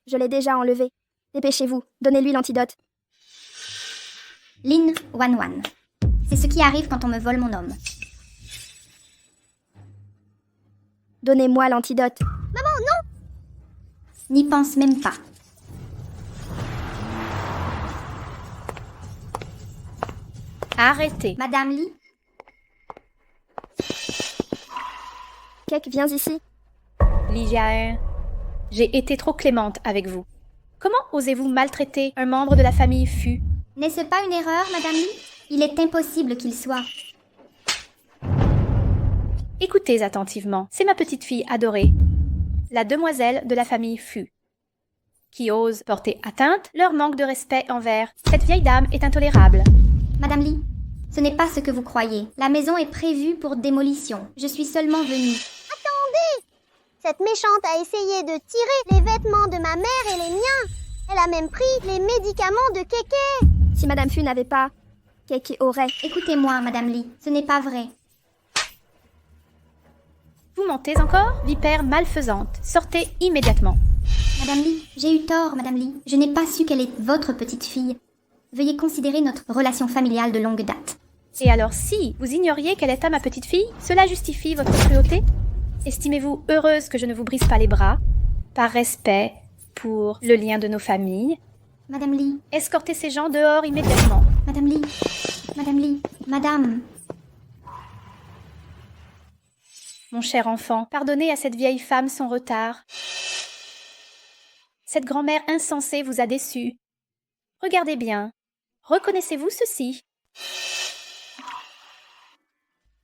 Je l'ai déjà enlevé. Dépêchez-vous, donnez-lui l'antidote. Lin Wan Wan. C'est ce qui arrive quand on me vole mon homme. Donnez-moi l'antidote. Maman, non! N'y pense même pas. Arrêtez. Madame Lee, Kek, viens ici. Ligia, j'ai été trop clémente avec vous. Comment osez-vous maltraiter un membre de la famille Fu? n'est-ce pas une erreur, Madame Lee? Il est impossible qu'il soit. Écoutez attentivement, c'est ma petite fille adorée, la demoiselle de la famille Fu, qui ose porter atteinte. Leur manque de respect envers cette vieille dame est intolérable. Madame Lee, ce n'est pas ce que vous croyez. La maison est prévue pour démolition. Je suis seulement venue. Attendez! Cette méchante a essayé de tirer les vêtements de ma mère et les miens. Elle a même pris les médicaments de Kéké. Si Madame Fu n'avait pas, Kek aurait. Écoutez-moi, Madame Lee, ce n'est pas vrai. Vous mentez encore? Vipère malfaisante, sortez immédiatement. Madame Lee, j'ai eu tort, Madame Lee. Je n'ai pas su qu'elle est votre petite fille. Veuillez considérer notre relation familiale de longue date. Et alors si vous ignoriez qu'elle est à ma petite fille, cela justifie votre cruauté? Estimez-vous heureuse que je ne vous brise pas les bras, par respect pour le lien de nos familles? Madame Lee, Escortez ces gens dehors immédiatement. Madame Lee, Madame Lee, Madame. Mon cher enfant, pardonnez à cette vieille femme son retard. Cette grand-mère insensée vous a déçu. Regardez bien. Reconnaissez-vous ceci?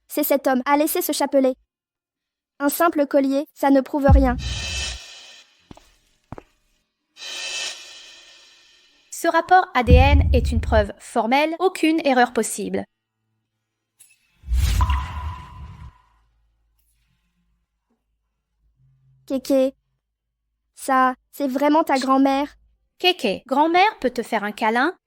C'est cet homme a laissé ce chapelet. Un simple collier, ça ne prouve rien. Ce rapport ADN est une preuve formelle, aucune erreur possible. Kéké, ça, c'est vraiment ta grand-mère. Kéké, grand-mère peut te faire un câlin?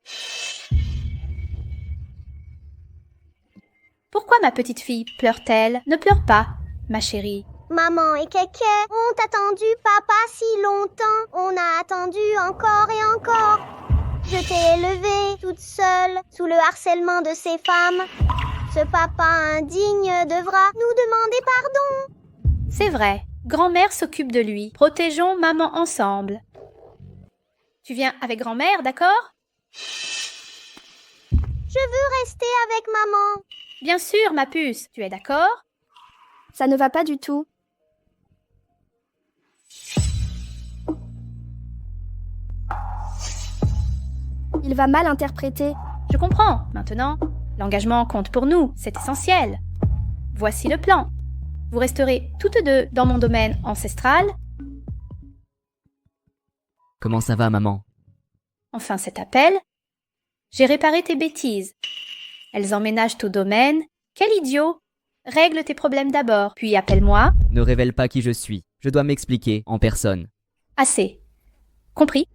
Pourquoi ma petite fille pleure-t-elle? Ne pleure pas, ma chérie. Maman et Kéké ont attendu papa si longtemps. On a attendu encore et encore. Je t'ai élevée toute seule sous le harcèlement de ces femmes. Ce papa indigne devra nous demander pardon. C'est vrai, grand-mère s'occupe de lui. Protégeons maman ensemble. Tu viens avec grand-mère, d'accord? Je veux rester avec maman. Bien sûr, ma puce, tu es d'accord? Ça ne va pas du tout. Il va mal interpréter. Je comprends, maintenant. L'engagement compte pour nous, c'est essentiel. Voici le plan. Vous resterez toutes deux dans mon domaine ancestral. Comment ça va, maman? Enfin cet appel. J'ai réparé tes bêtises. Elles emménagent au domaine. Quel idiot! Règle tes problèmes d'abord, puis appelle-moi. Ne révèle pas qui je suis. Je dois m'expliquer en personne. Assez. Compris?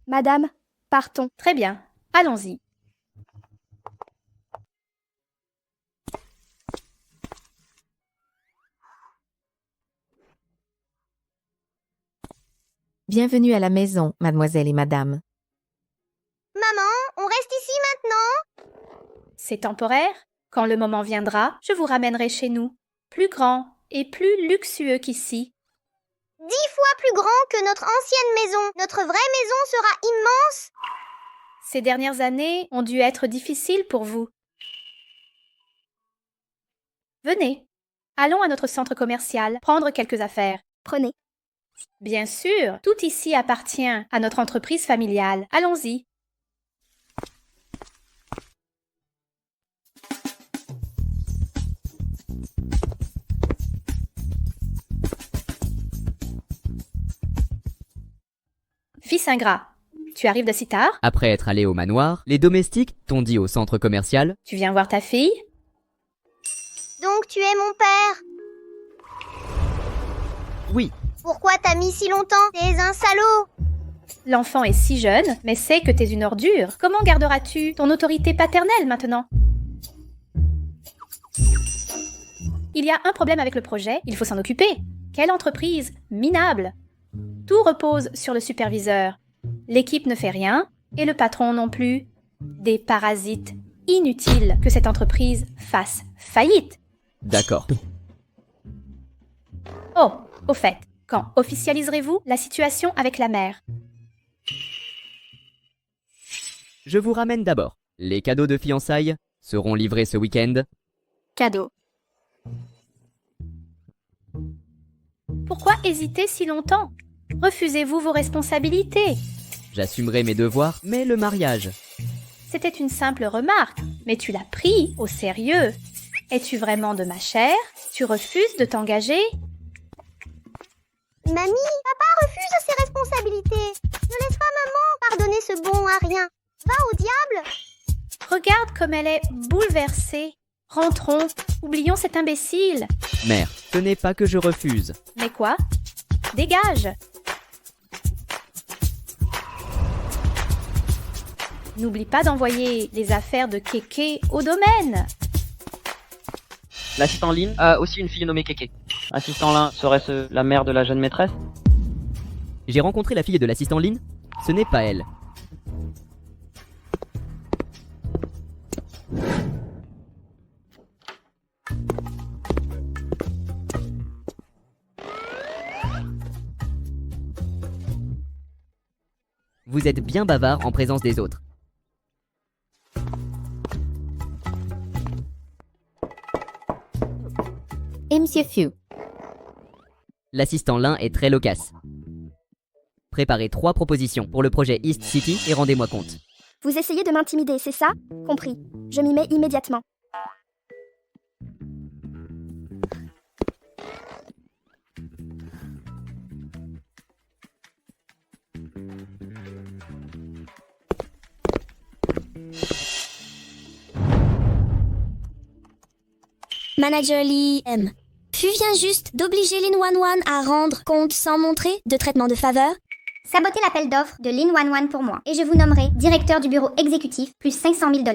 Madame, partons. Très bien. Allons-y. Bienvenue à la maison, mademoiselle et madame. Maman, on reste ici maintenant? C'est temporaire. Quand le moment viendra, je vous ramènerai chez nous. Plus grand et plus luxueux qu'ici. 10 fois plus grand que notre ancienne maison. Notre vraie maison sera immense. Ces dernières années ont dû être difficiles pour vous. Venez. Allons à notre centre commercial, prendre quelques affaires. Prenez. Bien sûr, tout ici appartient à notre entreprise familiale. Allons-y. Fils ingrat, tu arrives de si tard? Après être allé au manoir, les domestiques t'ont dit au centre commercial. Tu viens voir ta fille? Donc tu es mon père. Oui. Pourquoi t'as mis si longtemps? T'es un salaud! L'enfant est si jeune, mais sait que t'es une ordure. Comment garderas-tu ton autorité paternelle maintenant? Il y a un problème avec le projet, il faut s'en occuper. Quelle entreprise minable! Tout repose sur le superviseur. L'équipe ne fait rien, et le patron non plus. Des parasites. Inutile que cette entreprise fasse faillite. D'accord. Oh, au fait, quand officialiserez-vous la situation avec la mère? Je vous ramène d'abord. Les cadeaux de fiançailles seront livrés ce week-end. Cadeau. Pourquoi hésiter si longtemps? Refusez-vous vos responsabilités? J'assumerai mes devoirs, mais le mariage. C'était une simple remarque, mais tu l'as pris au sérieux. Es-tu vraiment de ma chair? Tu refuses de t'engager? Mamie, papa refuse ses responsabilités. Ne laisse pas maman pardonner ce bon à rien. Va au diable! Regarde comme elle est bouleversée. Rentrons, oublions cet imbécile. Mère, ce n'est pas que je refuse. Mais quoi? Dégage! N'oublie pas d'envoyer les affaires de Kéké au domaine. L'assistant Lynn a aussi une fille nommée Kéké. Assistant Lin, serait-ce la mère de la jeune maîtresse? J'ai rencontré la fille de l'assistant Lynn. Ce n'est pas elle. Vous êtes bien bavard en présence des autres. Et Monsieur Fu. L'assistant Lin est très loquace. Préparez 3 propositions pour le projet East City et rendez-moi compte. Vous essayez de m'intimider, c'est ça? Compris. Je m'y mets immédiatement. Manager Lee M. Fu vient juste d'obliger Lin Wanwan à rendre compte sans montrer de traitement de faveur. Sabotez l'appel d'offres de Lin Wanwan pour moi et je vous nommerai directeur du bureau exécutif plus 500 000 $.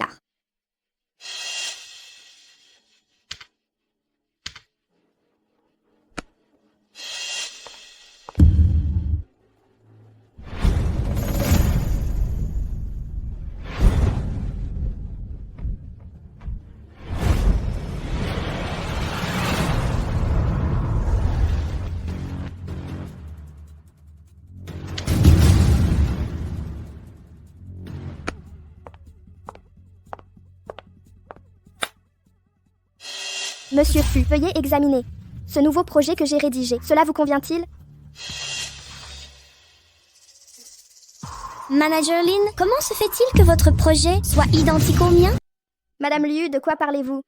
Monsieur Fu, veuillez examiner ce nouveau projet que j'ai rédigé. Cela vous convient-il? Manager Lin, comment se fait-il que votre projet soit identique au mien? Madame Liu, de quoi parlez-vous?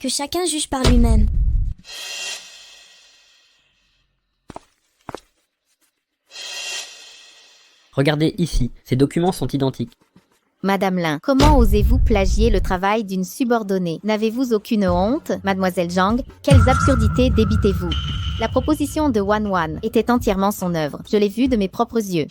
Que chacun juge par lui-même. Regardez ici, ces documents sont identiques. Madame Lin, comment osez-vous plagier le travail d'une subordonnée? N'avez-vous aucune honte, Mademoiselle Zhang? Quelles absurdités débitez-vous? La proposition de Wanwan était entièrement son œuvre. Je l'ai vue de mes propres yeux.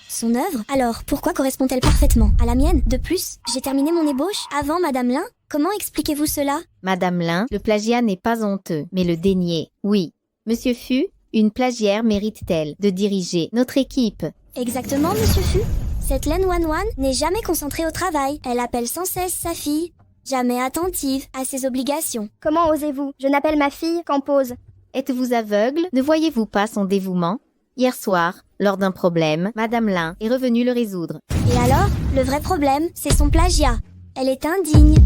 Son œuvre? Alors, pourquoi correspond-elle parfaitement à la mienne? De plus, j'ai terminé mon ébauche avant Madame Lin. Comment expliquez-vous cela? Madame Lin, le plagiat n'est pas honteux, mais le dénier, oui. Monsieur Fu, une plagiaire mérite-t-elle de diriger notre équipe? Exactement, Monsieur Fu. Cette Lin Wanwan n'est jamais concentrée au travail. Elle appelle sans cesse sa fille, jamais attentive à ses obligations. Comment osez-vous? Je n'appelle ma fille qu'en pause. Êtes-vous aveugle? Ne voyez-vous pas son dévouement? Hier soir, lors d'un problème, Madame Lin est revenue le résoudre. Et alors, le vrai problème, c'est son plagiat. Elle est indigne.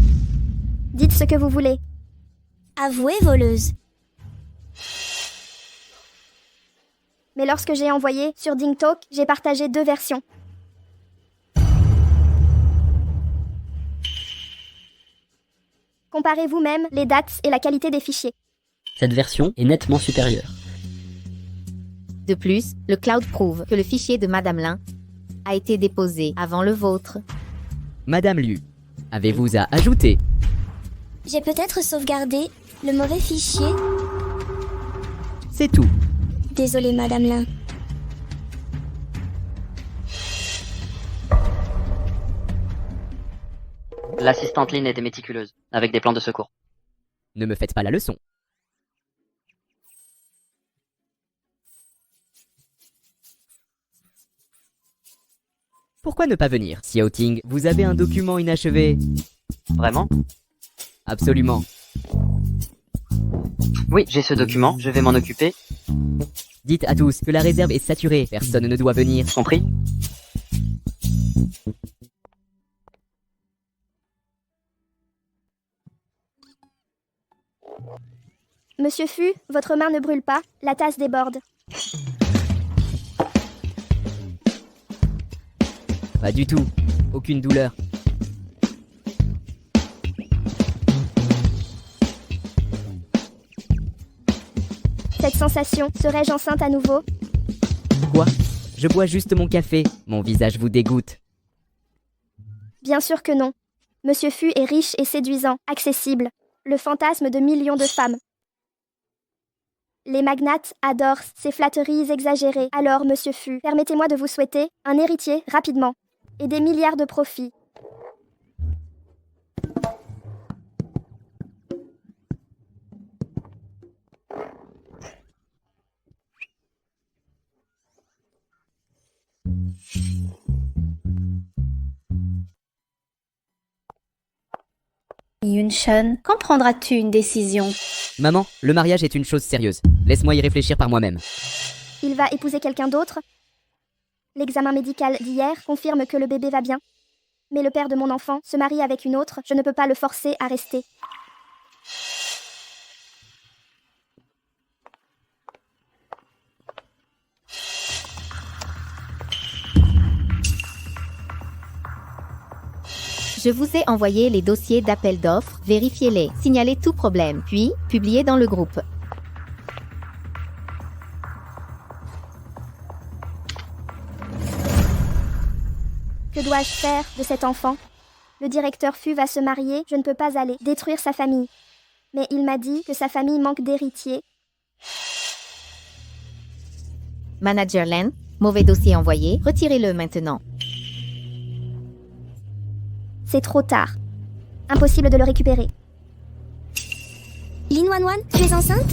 Dites ce que vous voulez. Avouez, voleuse. Mais lorsque j'ai envoyé sur DingTalk, j'ai partagé 2 versions. Comparez vous-même les dates et la qualité des fichiers. Cette version est nettement supérieure. De plus, le cloud prouve que le fichier de Madame Lin a été déposé avant le vôtre. Madame Liu, avez-vous à ajouter? J'ai peut-être sauvegardé le mauvais fichier. C'est tout. Désolée, Madame Lin. L'assistante Lynn était méticuleuse, avec des plans de secours. Ne me faites pas la leçon. Pourquoi ne pas venir, Xiao Ting? Vous avez un document inachevé. Vraiment? Absolument. Oui, j'ai ce document, je vais m'en occuper. Dites à tous que la réserve est saturée, personne ne doit venir. Compris? Monsieur Fu, votre main ne brûle pas, la tasse déborde. Pas du tout. Aucune douleur. Cette sensation, serais-je enceinte à nouveau? Quoi? Je bois juste mon café. Mon visage vous dégoûte. Bien sûr que non. Monsieur Fu est riche et séduisant, accessible. Le fantasme de millions de femmes. Les magnates adorent ces flatteries exagérées. Alors, Monsieur Fu, permettez-moi de vous souhaiter un héritier rapidement et des milliards de profits. Yun-Shen, quand prendras-tu une décision? Maman, le mariage est une chose sérieuse. Laisse-moi y réfléchir par moi-même. Il va épouser quelqu'un d'autre? L'examen médical d'hier confirme que le bébé va bien. Mais le père de mon enfant se marie avec une autre, je ne peux pas le forcer à rester. Je vous ai envoyé les dossiers d'appel d'offres, vérifiez-les, signalez tout problème, puis publiez dans le groupe. Que dois-je faire de cet enfant? Le directeur Fu va se marier, je ne peux pas aller détruire sa famille. Mais il m'a dit que sa famille manque d'héritiers. Manager Len, mauvais dossier envoyé, retirez-le maintenant. C'est trop tard. Impossible de le récupérer. Lin Wanwan, tu es enceinte?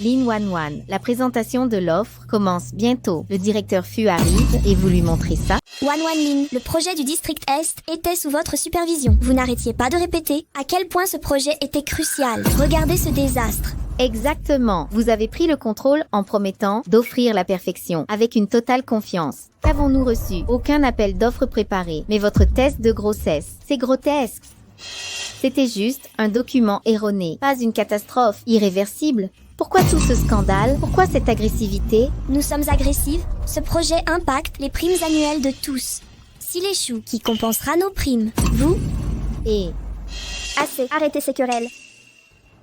Lin Wanwan, la présentation de l'offre commence bientôt. Le directeur Fu arrive et vous lui montrez ça. Wanwan Lin, le projet du district Est était sous votre supervision. Vous n'arrêtiez pas de répéter à quel point ce projet était crucial. Regardez ce désastre. Exactement. Vous avez pris le contrôle en promettant d'offrir la perfection, avec une totale confiance. Qu'avons-nous reçu? Aucun appel d'offres préparé, mais votre test de grossesse. C'est grotesque. C'était juste un document erroné, pas une catastrophe irréversible. Pourquoi tout ce scandale? Pourquoi cette agressivité? Nous sommes agressives. Ce projet impacte les primes annuelles de tous. S'il échoue, qui compensera nos primes? Vous? Et... Assez, arrêtez ces querelles.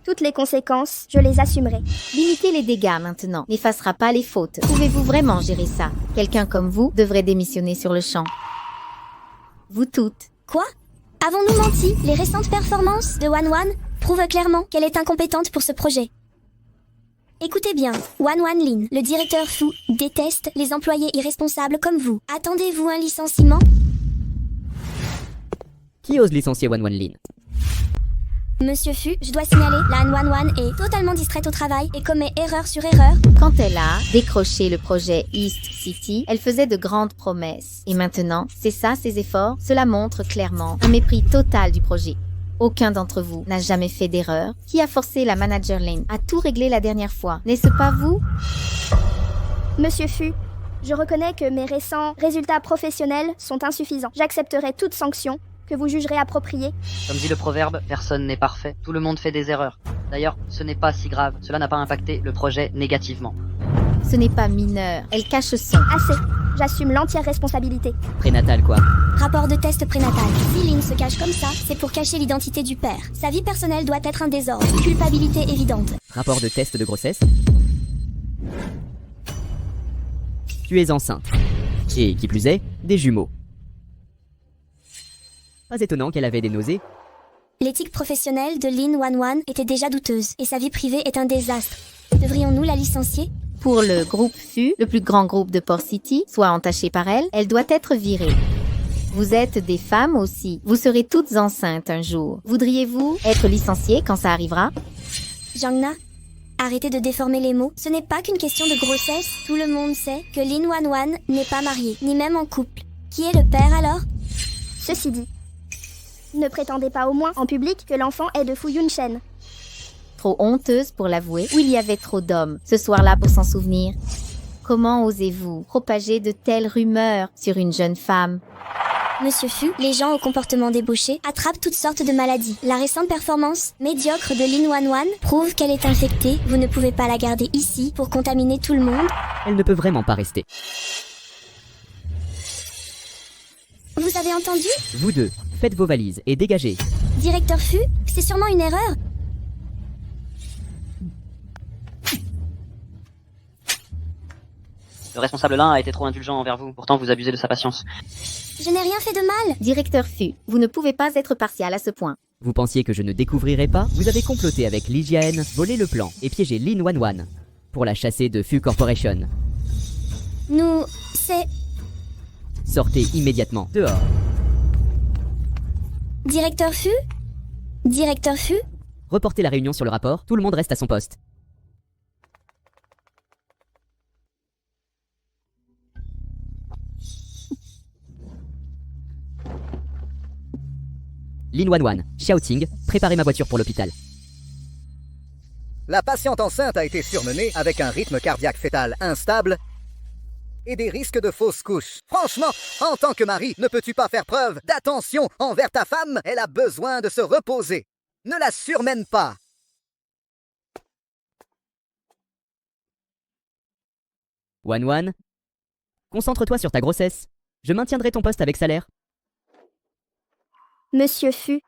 Toutes les conséquences, je les assumerai. Limitez les dégâts maintenant, n'effacera pas les fautes. Pouvez-vous vraiment gérer ça? Quelqu'un comme vous devrait démissionner sur le champ. Vous toutes. Quoi? Avons-nous menti? Les récentes performances de Wanwan prouvent clairement qu'elle est incompétente pour ce projet. Écoutez bien, Wanwan Lin, le directeur Fu, déteste les employés irresponsables comme vous. Attendez-vous un licenciement? Qui ose licencier Wanwan Lin? Monsieur Fu, je dois signaler, Lan Wanwan est totalement distraite au travail et commet erreur sur erreur. Quand elle a décroché le projet East City, elle faisait de grandes promesses. Et maintenant, c'est ça ses efforts? Cela montre clairement un mépris total du projet. Aucun d'entre vous n'a jamais fait d'erreur. Qui a forcé la manager Lane à tout régler la dernière fois? N'est-ce pas vous? Monsieur Fu, je reconnais que mes récents résultats professionnels sont insuffisants. J'accepterai toute sanction que vous jugerez appropriée. Comme dit le proverbe, personne n'est parfait. Tout le monde fait des erreurs. D'ailleurs, ce n'est pas si grave. Cela n'a pas impacté le projet négativement. Ce n'est pas mineur. Elle cache son. Assez. J'assume l'entière responsabilité. Prénatal quoi? Rapport de test prénatal. Si Lin se cache comme ça, c'est pour cacher l'identité du père. Sa vie personnelle doit être un désordre. Culpabilité évidente. Rapport de test de grossesse? Tu es enceinte. Et qui plus est, des jumeaux. Pas étonnant qu'elle avait des nausées. L'éthique professionnelle de Lin Wanwan était déjà douteuse et sa vie privée est un désastre. Devrions-nous la licencier? Pour le groupe FU, le plus grand groupe de Port City, soit entaché par elle doit être virée. Vous êtes des femmes aussi. Vous serez toutes enceintes un jour. Voudriez-vous être licenciée quand ça arrivera? Jangna, arrêtez de déformer les mots. Ce n'est pas qu'une question de grossesse. Tout le monde sait que Lin Wanwan n'est pas mariée, ni même en couple. Qui est le père alors? Ceci dit, ne prétendez pas au moins en public que l'enfant est de Fu Yunshen. Trop honteuse pour l'avouer, ou il y avait trop d'hommes ce soir-là pour s'en souvenir? Comment osez-vous propager de telles rumeurs sur une jeune femme? Monsieur Fu, les gens au comportement débauché attrapent toutes sortes de maladies. La récente performance médiocre de Lin Wanwan prouve qu'elle est infectée. Vous ne pouvez pas la garder ici pour contaminer tout le monde. Elle ne peut vraiment pas rester. Vous avez entendu? Vous deux, faites vos valises et dégagez. Directeur Fu, c'est sûrement une erreur. Le responsable là a été trop indulgent envers vous, pourtant vous abusez de sa patience. Je n'ai rien fait de mal. Directeur Fu, vous ne pouvez pas être partial à ce point. Vous pensiez que je ne découvrirais pas? Vous avez comploté avec Li Jian, volé le plan et piégé Lin Wanwan pour la chasser de Fu Corporation. C'est... Sortez immédiatement dehors. Directeur Fu? Directeur Fu? Reportez la réunion sur le rapport, tout le monde reste à son poste. Lin Wanwan, Xiaoting, préparez ma voiture pour l'hôpital. La patiente enceinte a été surmenée avec un rythme cardiaque fœtal instable et des risques de fausses couches. Franchement, en tant que mari, ne peux-tu pas faire preuve d'attention envers ta femme? Elle a besoin de se reposer. Ne la surmène pas. Wanwan, concentre-toi sur ta grossesse. Je maintiendrai ton poste avec salaire. Monsieur Fu,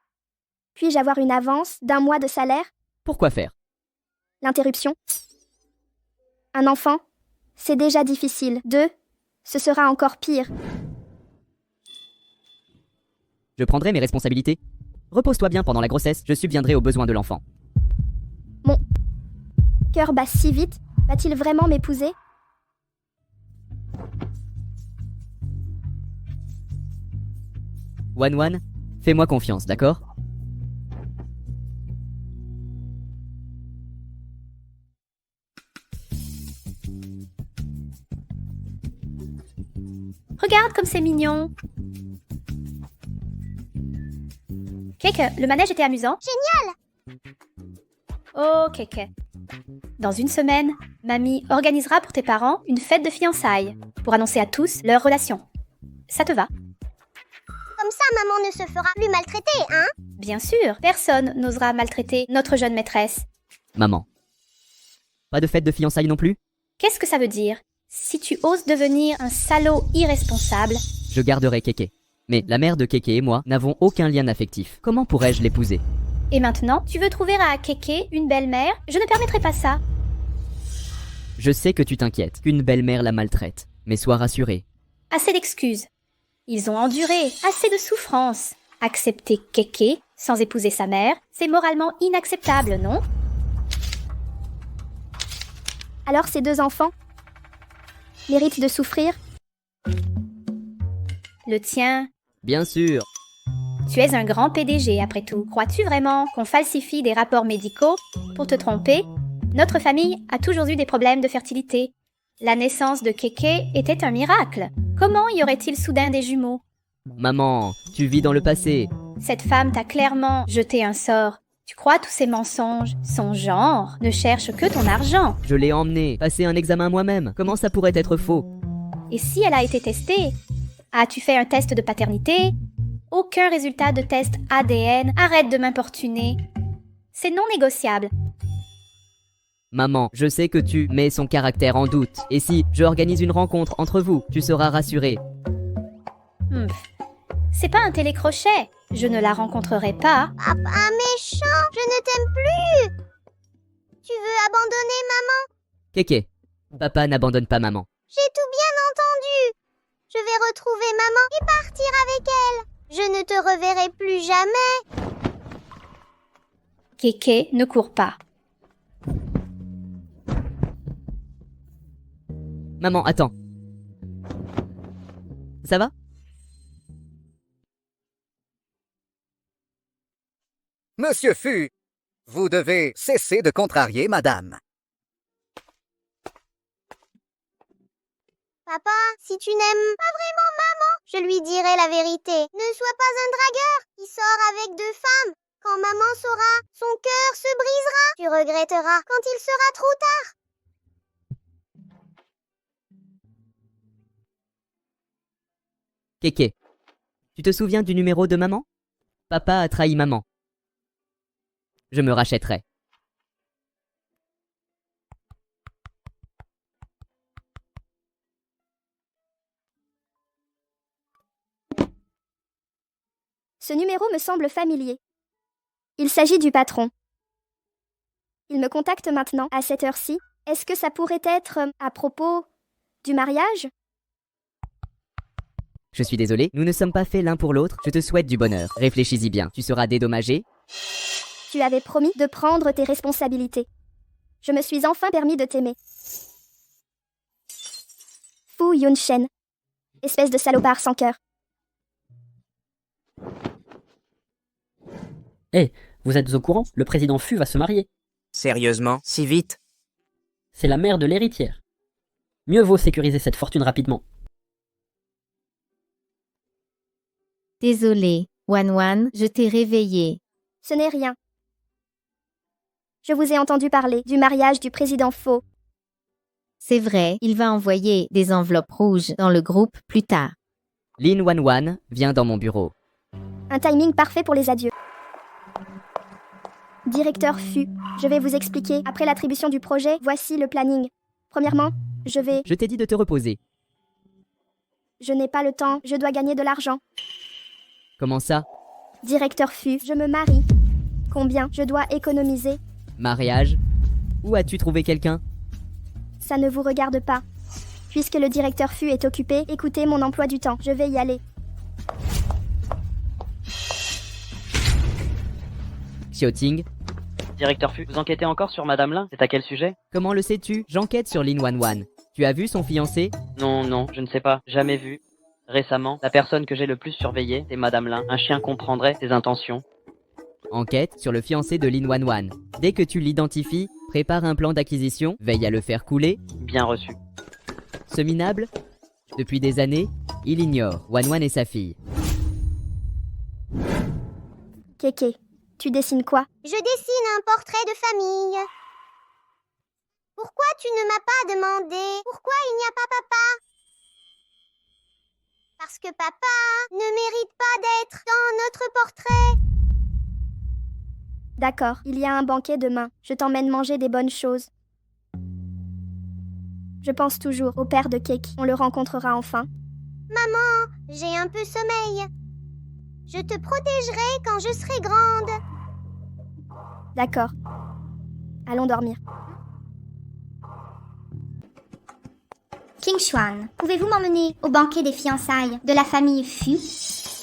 puis-je avoir une avance d'1 mois de salaire? Pourquoi faire? L'interruption. Un enfant, c'est déjà difficile. 2, ce sera encore pire. Je prendrai mes responsabilités. Repose-toi bien pendant la grossesse, je subviendrai aux besoins de l'enfant. Mon cœur bat si vite, va-t-il vraiment m'épouser? Wanwan, fais-moi confiance, d'accord? Regarde comme c'est mignon. Keke, le manège était amusant. Génial! Oh, Keke. Dans une semaine, mamie organisera pour tes parents une fête de fiançailles pour annoncer à tous leur relation. Ça te va? Comme ça, maman ne se fera plus maltraiter, hein? Bien sûr, personne n'osera maltraiter notre jeune maîtresse. Maman. Pas de fête de fiançailles non plus? Qu'est-ce que ça veut dire? Si tu oses devenir un salaud irresponsable... Je garderai Keke. Mais la mère de Keke et moi n'avons aucun lien affectif. Comment pourrais-je l'épouser? Et maintenant, tu veux trouver à Keke une belle-mère? Je ne permettrai pas ça. Je sais que tu t'inquiètes, qu'une belle-mère la maltraite. Mais sois rassurée. Assez d'excuses. Ils ont enduré assez de souffrances. Accepter Keke sans épouser sa mère, c'est moralement inacceptable, non? Alors ces 2 enfants méritent de souffrir? Le tien. Bien sûr. Tu es un grand PDG après tout. Crois-tu vraiment qu'on falsifie des rapports médicaux pour te tromper? Notre famille a toujours eu des problèmes de fertilité. La naissance de Keke était un miracle. Comment y aurait-il soudain des jumeaux? Maman, tu vis dans le passé. Cette femme t'a clairement jeté un sort. Tu crois tous ces mensonges? Son genre ne cherche que ton argent. Je l'ai emmenée, passer un examen moi-même. Comment ça pourrait être faux? Et si elle a été testée? As-tu fait un test de paternité? Aucun résultat de test ADN. Arrête de m'importuner. C'est non négociable. Maman, je sais que tu mets son caractère en doute. Et si je organise une rencontre entre vous, tu seras rassurée. C'est pas un télécrochet. Je ne la rencontrerai pas. Papa méchant, je ne t'aime plus. Tu veux abandonner maman? Keke, papa n'abandonne pas maman. J'ai tout bien entendu. Je vais retrouver maman et partir avec elle. Je ne te reverrai plus jamais. Kéké, ne cours pas. Maman, attends. Ça va? Monsieur Fu, vous devez cesser de contrarier madame. Papa, si tu n'aimes pas vraiment maman, je lui dirai la vérité. Ne sois pas un dragueur qui sort avec 2 femmes. Quand maman saura, son cœur se brisera. Tu regretteras quand il sera trop tard. Kéké, tu te souviens du numéro de maman? Papa a trahi maman. Je me rachèterai. Ce numéro me semble familier. Il s'agit du patron. Il me contacte maintenant, à cette heure-ci. Est-ce que ça pourrait être à propos du mariage? Je suis désolé, nous ne sommes pas faits l'un pour l'autre. Je te souhaite du bonheur. Réfléchis-y bien. Tu seras dédommagé. Tu avais promis de prendre tes responsabilités. Je me suis enfin permis de t'aimer. Fu Yunshen. Espèce de salopard sans cœur. Eh, vous êtes au courant? Le président Fu va se marier. Sérieusement, si vite? C'est la mère de l'héritière. Mieux vaut sécuriser cette fortune rapidement. Désolé, Wan, je t'ai réveillé. Ce n'est rien. Je vous ai entendu parler du mariage du président Faux. C'est vrai, il va envoyer des enveloppes rouges dans le groupe plus tard. Lin Wan vient dans mon bureau. Un timing parfait pour les adieux. Directeur Fu, je vais vous expliquer. Après l'attribution du projet, voici le planning. Premièrement, Je t'ai dit de te reposer. Je n'ai pas le temps, je dois gagner de l'argent. Comment ça? Directeur Fu, je me marie. Combien je dois économiser? Mariage? Où as-tu trouvé quelqu'un? Ça ne vous regarde pas. Puisque le directeur Fu est occupé, écoutez mon emploi du temps, je vais y aller. Xiaoting, Directeur Fu, vous enquêtez encore sur Madame Lin? C'est à quel sujet? comment le sais-tu? J'enquête sur Lin Wan. Tu as vu son fiancé? Non, je ne sais pas. Jamais vu. Récemment, la personne que j'ai le plus surveillée, c'est Madame Lin. Un chien comprendrait ses intentions. Enquête sur le fiancé de Lin Wan. Dès que tu l'identifies, prépare un plan d'acquisition, veille à le faire couler. Bien reçu. Ce minable, depuis des années, il ignore Wan et sa fille. Kéké, tu dessines quoi? Je dessine un portrait de famille. Pourquoi tu ne m'as pas demandé? Pourquoi il n'y a pas papa? Parce que papa ne mérite pas d'être dans notre portrait. D'accord, il y a un banquet demain. Je t'emmène manger des bonnes choses. Je pense toujours au père de Kéké. On le rencontrera enfin. Maman, j'ai un peu sommeil. Je te protégerai quand je serai grande. D'accord. Allons dormir. King Xuan, pouvez-vous m'emmener au banquet des fiançailles de la famille Fu?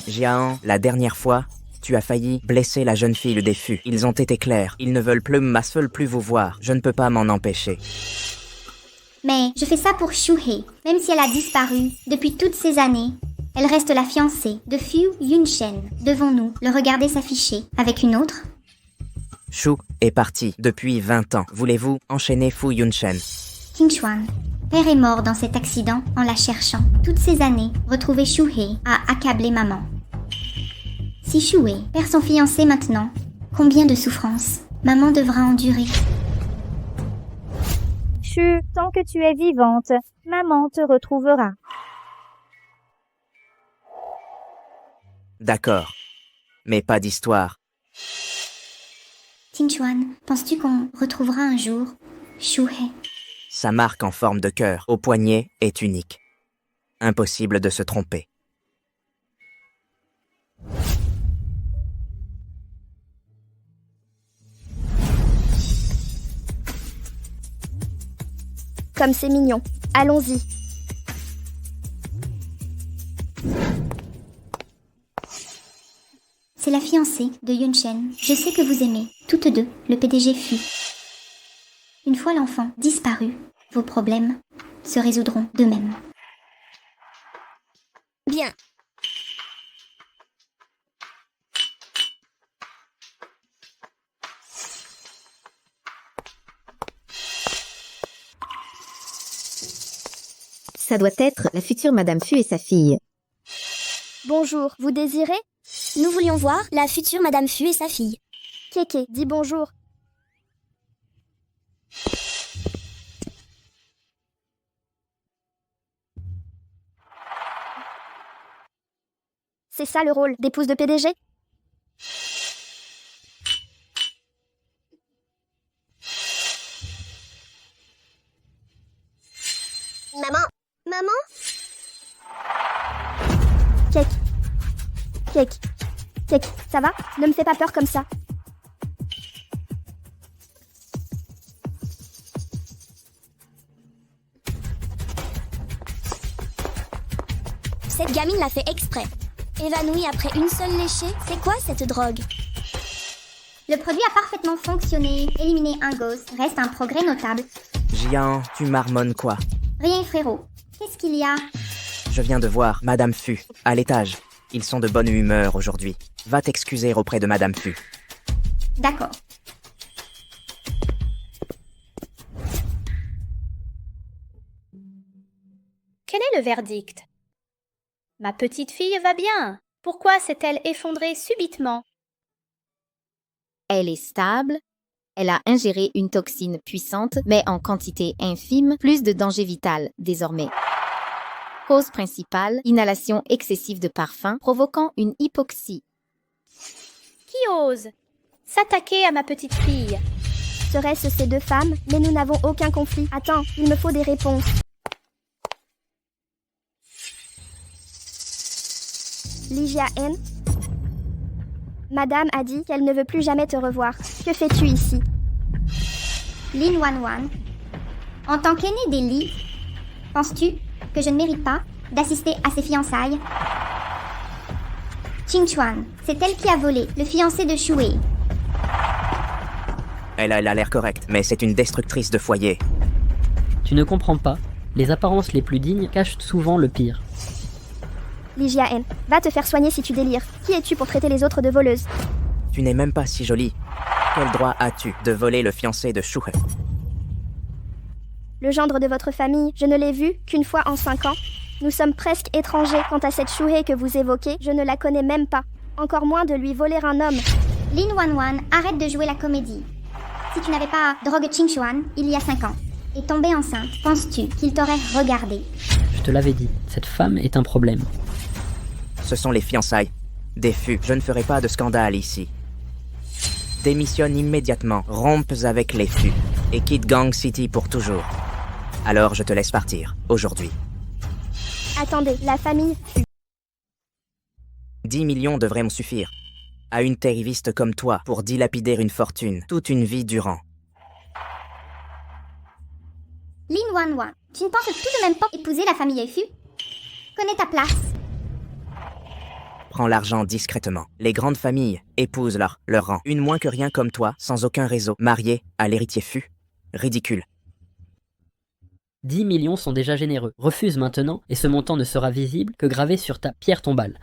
Jian, la dernière fois, tu as failli blesser la jeune fille des Fu. Ils ont été clairs. Ils ne veulent plus vous voir. Je ne peux pas m'en empêcher. Mais je fais ça pour Shuhei. Même si elle a disparu depuis toutes ces années, elle reste la fiancée de Fu Yunshen. Devons-nous le regarder s'afficher avec une autre? Shu est parti depuis 20 ans. Voulez-vous enchaîner Fu Yunshen? King Xuan, père est mort dans cet accident en la cherchant. Toutes ces années, retrouver Shuhei a accablé maman. Si Shuhei perd son fiancé maintenant, combien de souffrances maman devra endurer? Chu, tant que tu es vivante, maman te retrouvera. D'accord. Mais pas d'histoire. Ting Xuan, penses-tu qu'on retrouvera un jour Shuhei? Sa marque en forme de cœur au poignet est unique. Impossible de se tromper. Comme c'est mignon. Allons-y. c'est la fiancée de Yunchen. Je sais que vous aimez, toutes deux, le PDG Fu. Une fois l'enfant disparu, vos problèmes se résoudront d'eux-mêmes. Bien. Ça doit être la future Madame Fu et sa fille. Bonjour, vous désirez? Nous voulions voir la future Madame Fu et sa fille. Kéké, dis bonjour. C'est ça le rôle d'épouse de PDG? Maman? Cake, ça va? Ne me fais pas peur comme ça. Cette gamine l'a fait exprès. Évanouie après une seule léchée, c'est quoi cette drogue? Le produit a parfaitement fonctionné. Éliminer un gosse reste un progrès notable. Jian, tu marmonnes quoi? Rien, frérot. Qu'est-ce qu'il y a? Je viens de voir Madame Fu, à l'étage. Ils sont de bonne humeur aujourd'hui. Va t'excuser auprès de Madame Fu. D'accord. Quel est le verdict? Ma petite fille va bien. Pourquoi s'est-elle effondrée subitement? Elle est stable. Elle a ingéré une toxine puissante, mais en quantité infime, plus de danger vital désormais. Cause principale, inhalation excessive de parfum provoquant une hypoxie. Qui ose s'attaquer à ma petite fille? Serait-ce ces deux femmes? Mais nous n'avons aucun conflit. Attends, il me faut des réponses. Ligia N. Madame a dit qu'elle ne veut plus jamais te revoir. Que fais-tu ici? Lin Wanwan. En tant qu'aîné des Li, penses-tu que je ne mérite pas d'assister à ses fiançailles? Qing Chuan, c'est elle qui a volé le fiancé de Shuei. Elle a l'air correcte, mais c'est une destructrice de foyer. Tu ne comprends pas, les apparences les plus dignes cachent souvent le pire. Ligia N. Va te faire soigner si tu délires. Qui es-tu pour traiter les autres de voleuses? Tu n'es même pas si jolie. Quel droit as-tu de voler le fiancé de Shuhe? Le gendre de votre famille, je ne l'ai vu qu'une fois en 5 ans. Nous sommes presque étrangers. Quant à cette Shuhei que vous évoquez, je ne la connais même pas. Encore moins de lui voler un homme. Lin Wanwan, arrête de jouer la comédie. Si tu n'avais pas drogue Qing Chuan il y a 5 ans et tombé enceinte, penses-tu qu'il t'aurait regardé? Je te l'avais dit, cette femme est un problème. Ce sont les fiançailles. Des Fu, je ne ferai pas de scandale ici. Démissionne immédiatement, rompes avec les Fu, et quitte Gang City pour toujours. Alors je te laisse partir, aujourd'hui. Attendez, la famille Fu. 10 millions devraient me suffire. À une terriviste comme toi, pour dilapider une fortune, toute une vie durant. Lin Wanwan, tu ne penses tout de même pas épouser la famille Fu? Connais ta place. Prends l'argent discrètement. Les grandes familles épousent leur rang. Une moins que rien comme toi, sans aucun réseau, mariée à l'héritier Fu. Ridicule. 10 millions sont déjà généreux. Refuse maintenant, et ce montant ne sera visible que gravé sur ta pierre tombale.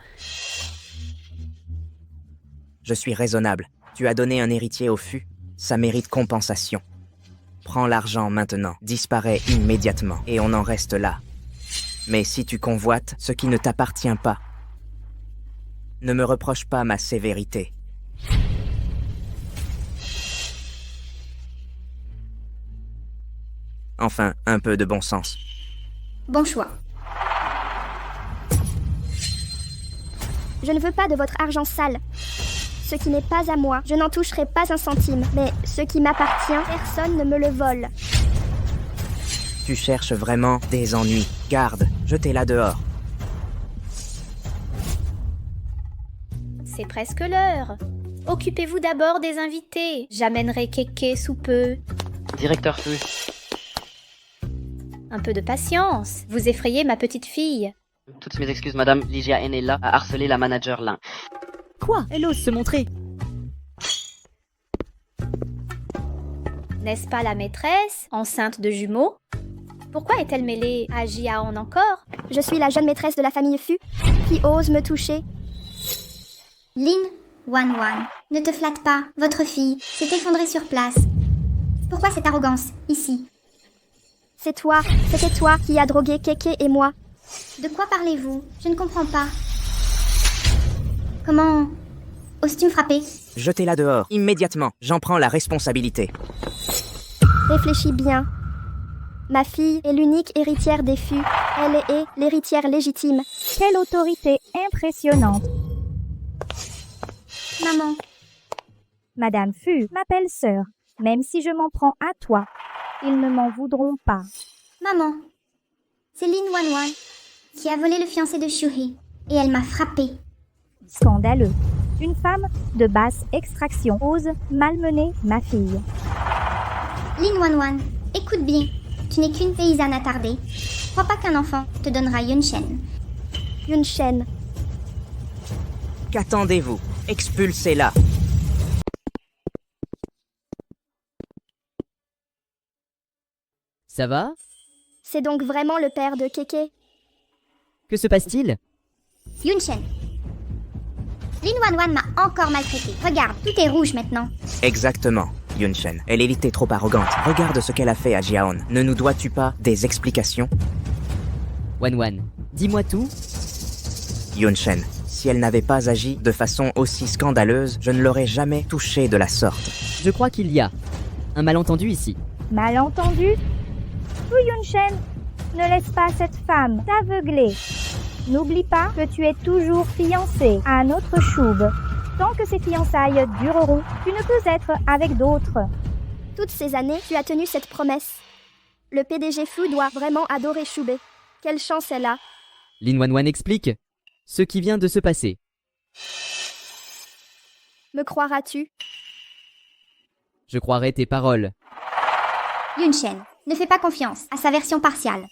Je suis raisonnable. Tu as donné un héritier au Fu. Ça mérite compensation. Prends l'argent maintenant, disparais immédiatement, et on en reste là. Mais si tu convoites ce qui ne t'appartient pas, ne me reproche pas ma sévérité. Enfin, un peu de bon sens. Bon choix. Je ne veux pas de votre argent sale. Ce qui n'est pas à moi, je n'en toucherai pas un centime. Mais ce qui m'appartient, personne ne me le vole. Tu cherches vraiment des ennuis. Garde, jetez-la dehors. C'est presque l'heure. Occupez-vous d'abord des invités. J'amènerai Kéké sous peu. Directeur Fu. Un peu de patience. Vous effrayez ma petite fille. Toutes mes excuses, madame. Ligia N est là, a harcelé la manager Lin. Quoi? Elle ose se montrer. N'est-ce pas la maîtresse, enceinte de jumeaux? Pourquoi est-elle mêlée à Jiaon encore? Je suis la jeune maîtresse de la famille Fu qui ose me toucher. Lin Wanwan, ne te flatte pas, votre fille s'est effondrée sur place. Pourquoi cette arrogance, ici? C'était toi qui as drogué Keke et moi. De quoi parlez-vous? Je ne comprends pas. Comment oses-tu me frapper? Jetez-la dehors, immédiatement. J'en prends la responsabilité. Réfléchis bien. Ma fille est l'unique héritière des Fu. Elle est l'héritière légitime. Quelle autorité impressionnante. Maman, Madame Fu m'appelle sœur, même si je m'en prends à toi. Ils ne m'en voudront pas. maman, c'est Lin Wanwan qui a volé le fiancé de Shuhei et elle m'a frappée. Scandaleux. Une femme de basse extraction ose malmener ma fille. Lin Wanwan, écoute bien, tu n'es qu'une paysanne attardée. Crois pas qu'un enfant te donnera Yunshen. Yunshen. Qu'attendez-vous? Expulsez-la. Ça va? C'est donc vraiment le père de Keke. Que se passe-t-il? Yunshen. Lin Wanwan m'a encore maltraité. Regarde, tout est rouge maintenant. Exactement, Yunshen. Elle était trop arrogante. Regarde ce qu'elle a fait à Jiaon. Ne nous dois-tu pas des explications? Wanwan, dis-moi tout. Yunshen, si elle n'avait pas agi de façon aussi scandaleuse, je ne l'aurais jamais touchée de la sorte. Je crois qu'il y a un malentendu ici. Malentendu? Fu Yunshen, ne laisse pas cette femme t'aveugler. N'oublie pas que tu es toujours fiancé à notre choub. Tant que ces fiançailles dureront, tu ne peux être avec d'autres. Toutes ces années, tu as tenu cette promesse. Le PDG Fu doit vraiment adorer Choubé. Quelle chance elle a. Lin Wanwan explique ce qui vient de se passer. Me croiras-tu? Je croirai tes paroles. Yunshen, ne fais pas confiance à sa version partiale.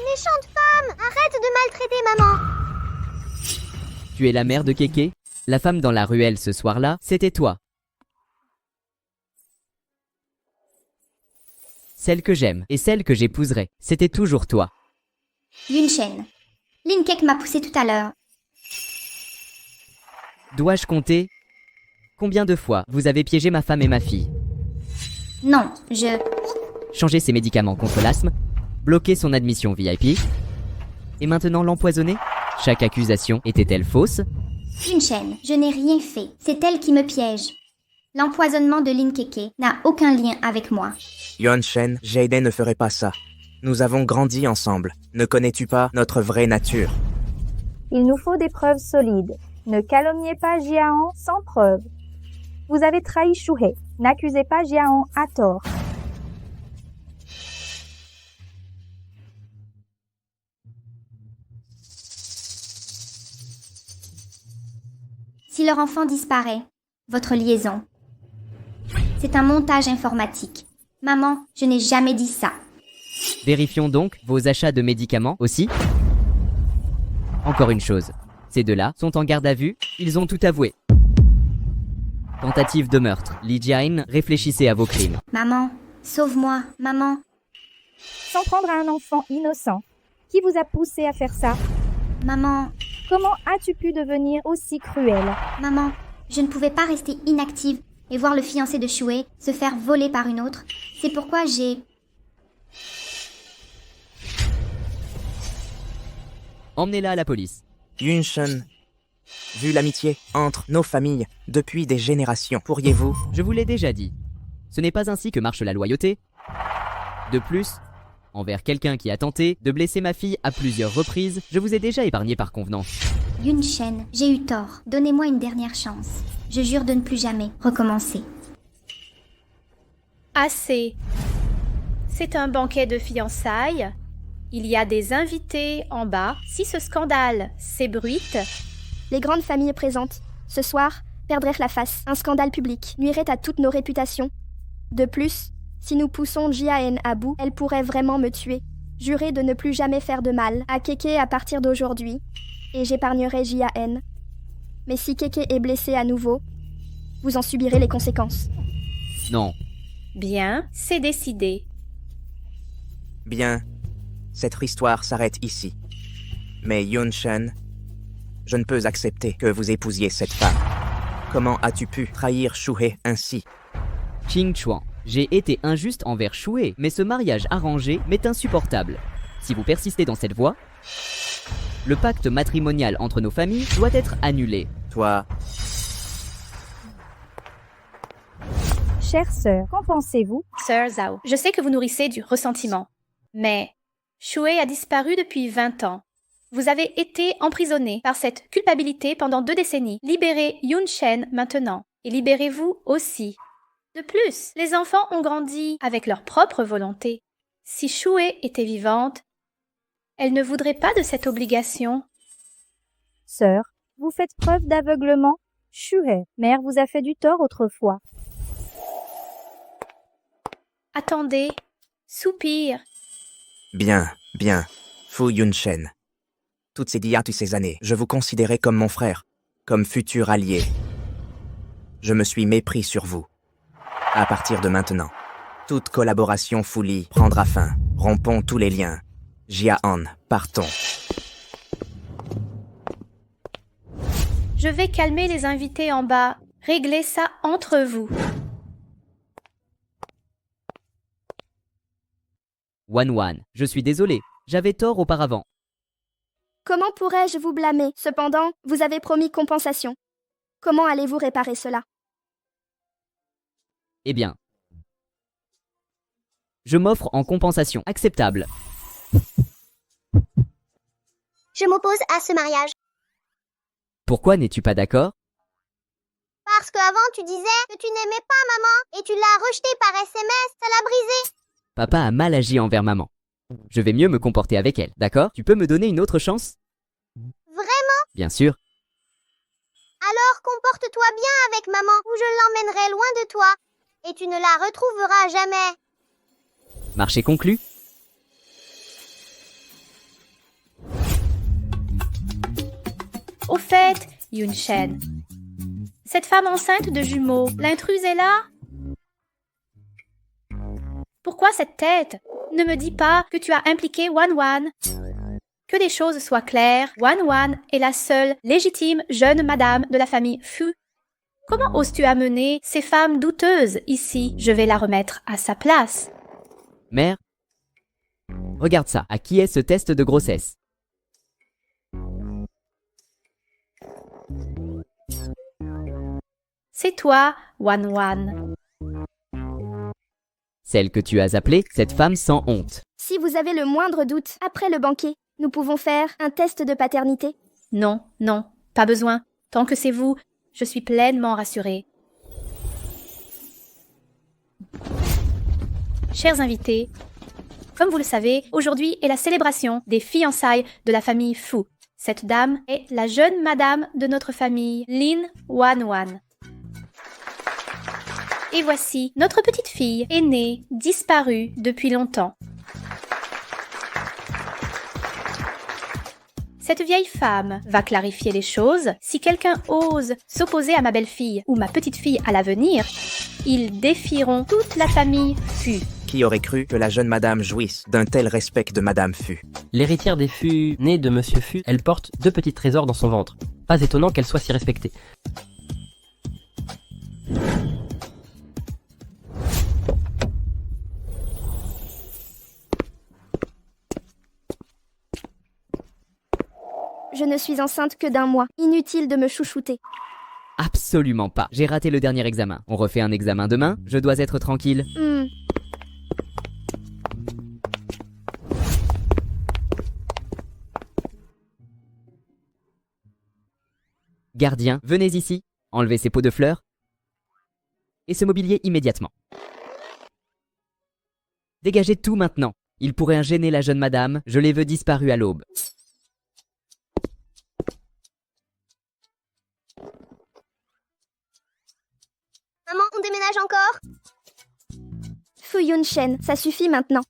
Méchante femme, arrête de maltraiter maman. Tu es la mère de Keke? La femme dans la ruelle ce soir-là, c'était toi. Celle que j'aime et celle que j'épouserai, c'était toujours toi. Yunshen, Lin Kek m'a poussé tout à l'heure. Dois-je compter? Combien de fois vous avez piégé ma femme et ma fille? Non, Changer ses médicaments contre l'asthme? Bloquer son admission VIP? Et maintenant l'empoisonner? Chaque accusation était-elle fausse? Yunshen, je n'ai rien fait. C'est elle qui me piège. L'empoisonnement de Lin Keke n'a aucun lien avec moi. Yunshen, Jaden ne ferait pas ça. Nous avons grandi ensemble. Ne connais-tu pas notre vraie nature? Il nous faut des preuves solides. Ne calomniez pas Jiaon sans preuve. Vous avez trahi Shuhei. N'accusez pas Jiaon à tort. Si leur enfant disparaît, votre liaison, c'est un montage informatique. Maman, je n'ai jamais dit ça. Vérifions donc vos achats de médicaments aussi. Encore une chose, ces deux-là sont en garde à vue, ils ont tout avoué. Tentative de meurtre. Li Jiain, réfléchissez à vos crimes. Maman, sauve-moi, maman. S'en prendre à un enfant innocent. Qui vous a poussé à faire ça? Maman, Comment as-tu pu devenir aussi cruelle? maman, je ne pouvais pas rester inactive et voir le fiancé de Shuhei se faire voler par une autre. C'est pourquoi j'ai... Emmenez-la à la police. Yunshen, vu l'amitié entre nos familles depuis des générations, pourriez-vous... Je vous l'ai déjà dit. Ce n'est pas ainsi que marche la loyauté. De plus, envers quelqu'un qui a tenté de blesser ma fille à plusieurs reprises, je vous ai déjà épargné par convenance. Yunshen, j'ai eu tort. Donnez-moi une dernière chance. Je jure de ne plus jamais recommencer. Assez. C'est un banquet de fiançailles. Il y a des invités en bas. Si ce scandale s'ébruite, Les grandes familles présentes, ce soir, perdraient la face. Un scandale public nuirait à toutes nos réputations. De plus, si nous poussons Jiaen à bout, elle pourrait vraiment me tuer. Jurez de ne plus jamais faire de mal à Keke à partir d'aujourd'hui, et j'épargnerai J.A.N. Mais si Keke est blessé à nouveau, vous en subirez les conséquences. Non. Bien, c'est décidé. Bien, cette histoire s'arrête ici. Mais Yun-Shen, je ne peux accepter que vous épousiez cette femme. Comment as-tu pu trahir Shuhei ainsi? Qing Chuan, j'ai été injuste envers Shuhei, mais ce mariage arrangé m'est insupportable. Si vous persistez dans cette voie, le pacte matrimonial entre nos familles doit être annulé. Toi, Chère sœur, qu'en pensez-vous? Sœur Zhao, je sais que vous nourrissez du ressentiment. Mais Shuhei a disparu depuis 20 ans. Vous avez été emprisonné par cette culpabilité pendant 2 décennies. Libérez Yun-Shen maintenant. Et libérez-vous aussi. De plus, les enfants ont grandi avec leur propre volonté. Si Shuhei était vivante, elle ne voudrait pas de cette obligation. Sœur, vous faites preuve d'aveuglement? Shuhei, mère vous a fait du tort autrefois. Attendez, soupire. bien, Fu Yun-Shen. Toutes ces années, je vous considérais comme mon frère, comme futur allié. Je me suis mépris sur vous. À partir de maintenant, toute collaboration Fuli prendra fin. Rompons tous les liens. Jia-an, partons. Je vais calmer les invités en bas. Réglez ça entre vous. Wan, je suis désolé, j'avais tort auparavant. Comment pourrais-je vous blâmer? Cependant, vous avez promis compensation. Comment allez-vous réparer cela? Eh bien, je m'offre en compensation acceptable. Je m'oppose à ce mariage. Pourquoi n'es-tu pas d'accord? Parce qu'avant, tu disais que tu n'aimais pas maman et tu l'as rejetée par SMS, ça l'a brisée. Papa a mal agi envers maman. Je vais mieux me comporter avec elle, d'accord? Tu peux me donner une autre chance? Vraiment? Bien sûr. Alors comporte-toi bien avec maman ou je l'emmènerai loin de toi et tu ne la retrouveras jamais. Marché conclu? Au fait, Yun-Shen, cette femme enceinte de jumeaux, l'intruse est là? Pourquoi cette tête? Ne me dis pas que tu as impliqué Wan. Que les choses soient claires, Wan est la seule légitime jeune madame de la famille Fu. Comment oses-tu amener ces femmes douteuses ici? Je vais la remettre à sa place. Mère, regarde ça. À qui est ce test de grossesse? C'est toi, Wan. Celle que tu as appelée cette femme sans honte. Si vous avez le moindre doute, après le banquet, nous pouvons faire un test de paternité. Non, pas besoin. Tant que c'est vous, je suis pleinement rassurée. Chers invités, comme vous le savez, aujourd'hui est la célébration des fiançailles de la famille Fu. Cette dame est la jeune madame de notre famille, Lin Wan. Et voici notre petite fille aînée, disparue depuis longtemps. Cette vieille femme va clarifier les choses. Si quelqu'un ose s'opposer à ma belle-fille ou ma petite-fille à l'avenir, ils défieront toute la famille Fu. Qui aurait cru que la jeune madame jouisse d'un tel respect de madame Fu? L'héritière des Fu, née de Monsieur Fu, elle porte 2 petits trésors dans son ventre. Pas étonnant qu'elle soit si respectée. Je ne suis enceinte que d'1 mois. Inutile de me chouchouter. Absolument pas. J'ai raté le dernier examen. On refait un examen demain. Je dois être tranquille. Gardien, venez ici. Enlevez ces pots de fleurs. Et ce mobilier immédiatement. Dégagez tout maintenant. Il pourrait gêner la jeune madame. Je les veux disparus à l'aube. Maman, on déménage encore? Fu Yunshen, ça suffit maintenant.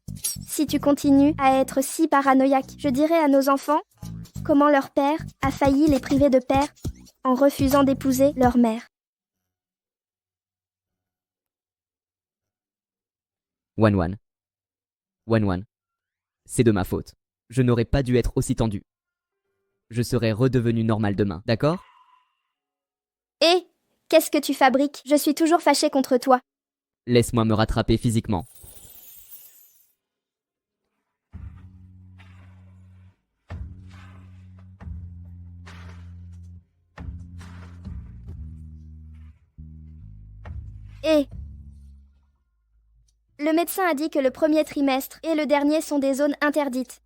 Si tu continues à être si paranoïaque, je dirai à nos enfants comment leur père a failli les priver de père en refusant d'épouser leur mère. Wan Wan, c'est de ma faute. Je n'aurais pas dû être aussi tendu. Je serai redevenu normal demain, d'accord? Hé, qu'est-ce que tu fabriques? Je suis toujours fâchée contre toi. Laisse-moi me rattraper physiquement. Hé! Le médecin a dit que le premier trimestre et le dernier sont des zones interdites.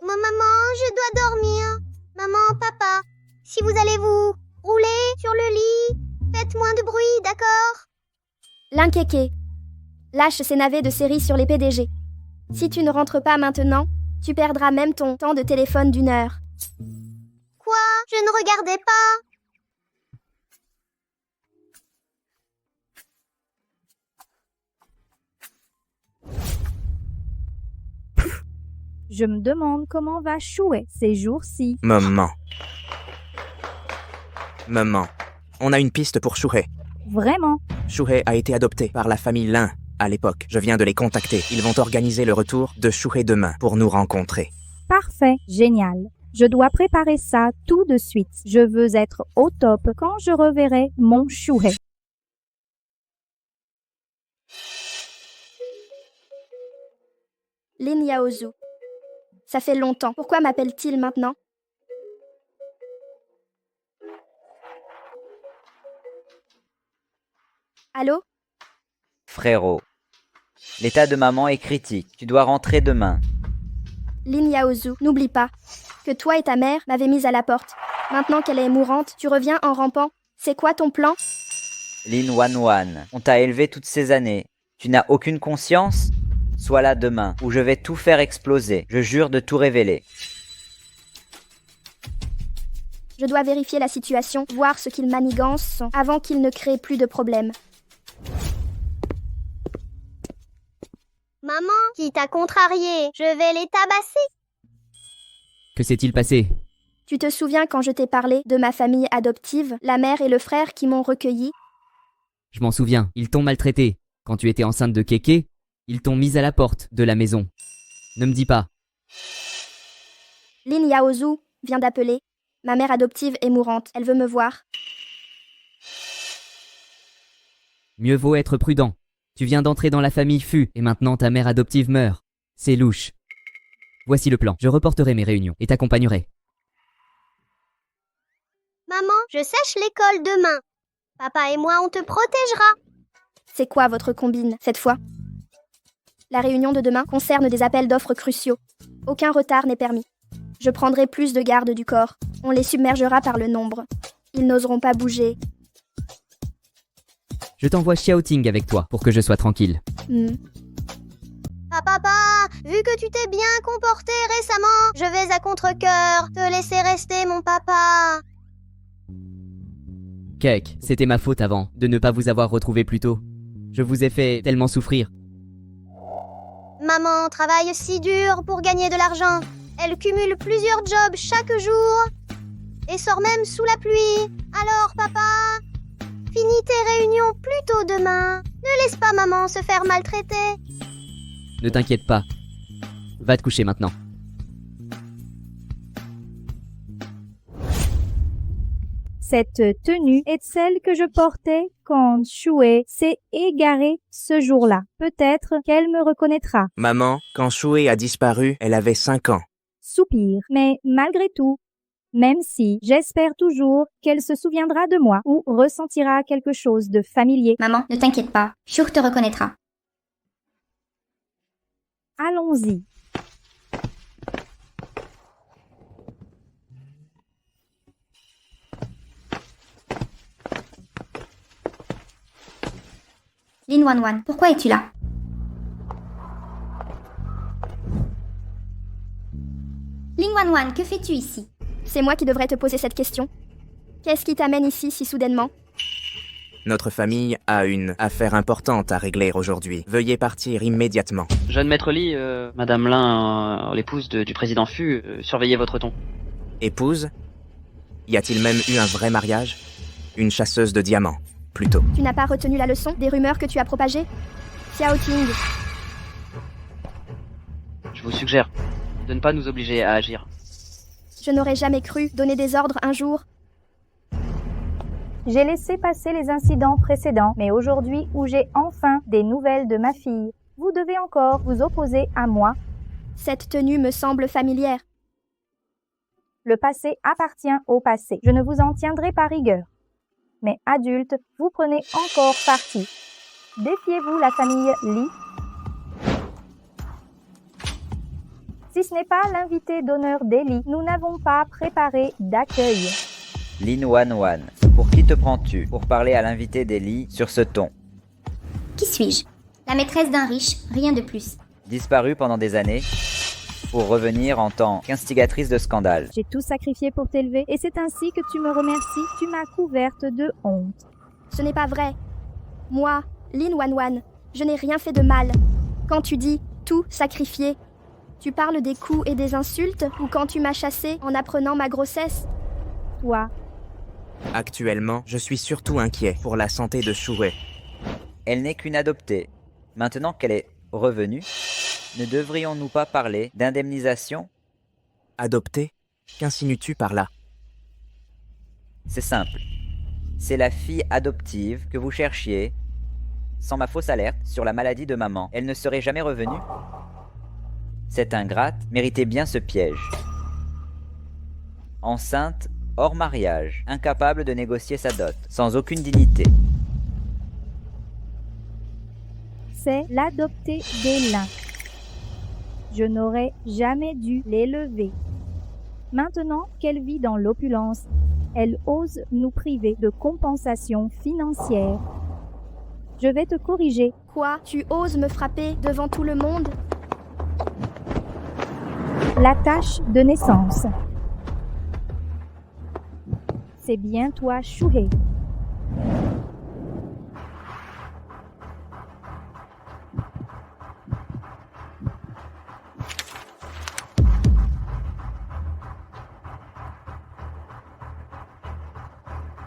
Maman, je dois dormir. Maman, papa, si vous allez vous rouler sur le lit, faites moins de bruit, d'accord? L'inkéké. Lâche ces navets de série sur les PDG. Si tu ne rentres pas maintenant, tu perdras même ton temps de téléphone d'1 heure. Quoi? Je ne regardais pas. Je me demande comment va Chouet ces jours-ci. Maman, on a une piste pour Shuhei. Vraiment? Shuhei a été adopté par la famille Lin à l'époque. Je viens de les contacter. Ils vont organiser le retour de Shuhei demain pour nous rencontrer. Parfait, génial. Je dois préparer ça tout de suite. Je veux être au top quand je reverrai mon Chouet. Lin Yaozu. Ça fait longtemps. Pourquoi m'appelle-t-il maintenant? Allô? Frérot, l'état de maman est critique. Tu dois rentrer demain. Lin Yaozu, n'oublie pas que toi et ta mère m'avaient mise à la porte. Maintenant qu'elle est mourante, tu reviens en rampant. C'est quoi ton plan? Lin Wan, on t'a élevé toutes ces années. Tu n'as aucune conscience? Sois là demain, ou je vais tout faire exploser. Je jure de tout révéler. Je dois vérifier la situation, voir ce qu'il manigance avant qu'il ne crée plus de problèmes. Maman, qui t'a contrarié? Je vais les tabasser. Que s'est-il passé? Tu te souviens quand je t'ai parlé de ma famille adoptive, la mère et le frère qui m'ont recueilli? Je m'en souviens, ils t'ont maltraité. Quand tu étais enceinte de Kéké, ils t'ont mise à la porte de la maison. Ne me dis pas. Lin Yaozu vient d'appeler. Ma mère adoptive est mourante. Elle veut me voir. Mieux vaut être prudent. Tu viens d'entrer dans la famille Fu et maintenant ta mère adoptive meurt. C'est louche. Voici le plan. Je reporterai mes réunions et t'accompagnerai. Maman, je sèche l'école demain. Papa et moi, on te protégera. C'est quoi votre combine cette fois? La réunion de demain concerne des appels d'offres cruciaux. Aucun retard n'est permis. Je prendrai plus de gardes du corps. On les submergera par le nombre. Ils n'oseront pas bouger. Je t'envoie Xiaoting avec toi pour que je sois tranquille. Papa, vu que tu t'es bien comporté récemment, je vais à contre-cœur te laisser rester, mon papa. Cake, c'était ma faute avant de ne pas vous avoir retrouvé plus tôt. Je vous ai fait tellement souffrir. Maman travaille si dur pour gagner de l'argent. Elle cumule plusieurs jobs chaque jour et sort même sous la pluie. Alors, papa, finis tes réunions plus tôt demain. Ne laisse pas maman se faire maltraiter. Ne t'inquiète pas. Va te coucher maintenant. Cette tenue est celle que je portais quand Chouet s'est égaré ce jour-là. Peut-être qu'elle me reconnaîtra. Maman, quand Shuhei a disparu, elle avait 5 ans. Soupir. Mais malgré tout, même si j'espère toujours qu'elle se souviendra de moi ou ressentira quelque chose de familier. Maman, ne t'inquiète pas, Shur te reconnaîtra. Allons-y. Lin Wan, pourquoi es-tu là? Lin Wan, que fais-tu ici? C'est moi qui devrais te poser cette question. Qu'est-ce qui t'amène ici si soudainement? Notre famille a une affaire importante à régler aujourd'hui. Veuillez partir immédiatement. Jeune maître Lee, Madame Lin, l'épouse du président Fu, surveillez votre ton. Épouse? Y a-t-il même eu un vrai mariage? Une chasseuse de diamants, plutôt. Tu n'as pas retenu la leçon des rumeurs que tu as propagées? Xiao Ting, Je vous suggère de ne pas nous obliger à agir. je n'aurais jamais cru donner des ordres un jour. J'ai laissé passer les incidents précédents, mais aujourd'hui où j'ai enfin des nouvelles de ma fille, vous devez encore vous opposer à moi. Cette tenue me semble familière. Le passé appartient au passé. Je ne vous en tiendrai pas rigueur. Mais adulte, vous prenez encore parti. Défiez-vous la famille Li. Si ce n'est pas l'invité d'honneur d'Eli, nous n'avons pas préparé d'accueil. Lin Wanwan, pour qui te prends-tu pour parler à l'invité d'Eli sur ce ton? Qui suis-je? La maîtresse d'un riche, rien de plus. Disparue pendant des années, pour revenir en tant qu'instigatrice de scandale. J'ai tout sacrifié pour t'élever et c'est ainsi que tu me remercies. Tu m'as couverte de honte. Ce n'est pas vrai. Moi, Lin Wanwan, je n'ai rien fait de mal. Quand tu dis tout sacrifier, tu parles des coups et des insultes ou quand tu m'as chassée en apprenant ma grossesse? Toi, Actuellement, je suis surtout inquiet pour la santé de Shuhe. Elle n'est qu'une adoptée. Maintenant qu'elle est revenue, ne devrions-nous pas parler d'indemnisation? Adoptée? Qu'insinues-tu par là? C'est simple. C'est la fille adoptive que vous cherchiez. Sans ma fausse alerte sur la maladie de maman, elle ne serait jamais revenue? Cette ingrate méritait bien ce piège. Enceinte, hors mariage, incapable de négocier sa dot, sans aucune dignité. c'est l'adopté d'Elin. Je n'aurais jamais dû l'élever. Maintenant qu'elle vit dans l'opulence, elle ose nous priver de compensation financière. Je vais te corriger. Quoi? Tu oses me frapper devant tout le monde? La tâche de naissance. C'est bien toi, Shuhei.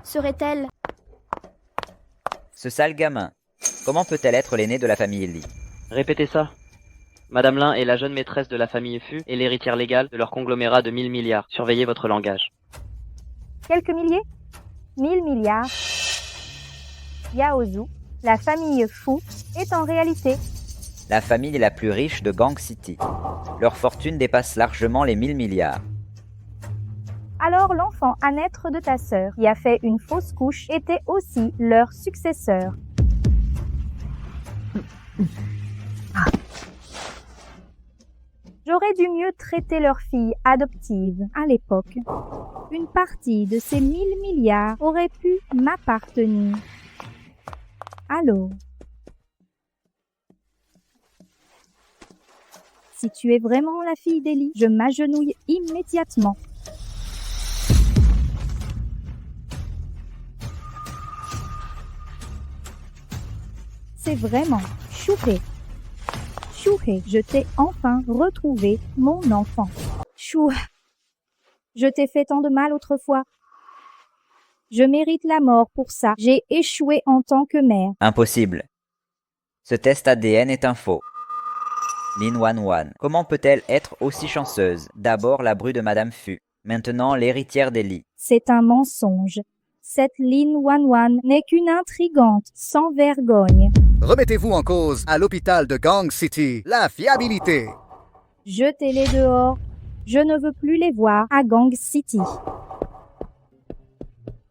Serait-elle? Ce sale gamin, comment peut-elle être l'aînée de la famille Li? Répétez ça. Madame Lin est la jeune maîtresse de la famille Fu et l'héritière légale de leur conglomérat de 1000 milliards. Surveillez votre langage. Quelques milliers? 1000 milliards. Yaozu, la famille Fu, est en réalité La famille la plus riche de Gang City. Leur fortune dépasse largement les 1000 milliards. alors l'enfant à naître de ta sœur, qui a fait une fausse couche, était aussi leur successeur. J'aurais dû mieux traiter leur fille adoptive à l'époque. Une partie de ces 1000 milliards aurait pu m'appartenir. Alors, si tu es vraiment la fille d'Eli, je m'agenouille immédiatement. C'est vraiment Shuhei. Shuhei, je t'ai enfin retrouvé, mon enfant. Shuhei, je t'ai fait tant de mal autrefois. Je mérite la mort pour ça. J'ai échoué en tant que mère. Impossible. Ce test ADN est un faux. Lin Wanwan, comment peut-elle être aussi chanceuse? D'abord la bru de Madame Fu, maintenant l'héritière d'Eli. C'est un mensonge. Cette Lin Wanwan n'est qu'une intrigante sans vergogne. Remettez-vous en cause à l'hôpital de Gang City. La fiabilité. Jetez-les dehors. Je ne veux plus les voir à Gang City.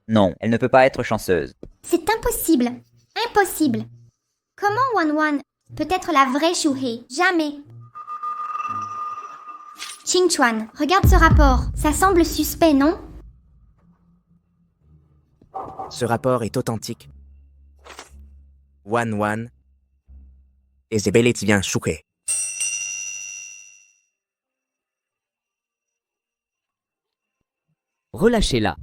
Non, elle ne peut pas être chanceuse. C'est impossible. Impossible. Comment Wanwan peut être la vraie Shuhei? Jamais. Ching Chuan, regarde ce rapport. Ça semble suspect, non? Ce rapport est authentique. Wanwan et Zebeletian Shuhei. Relâchez-la.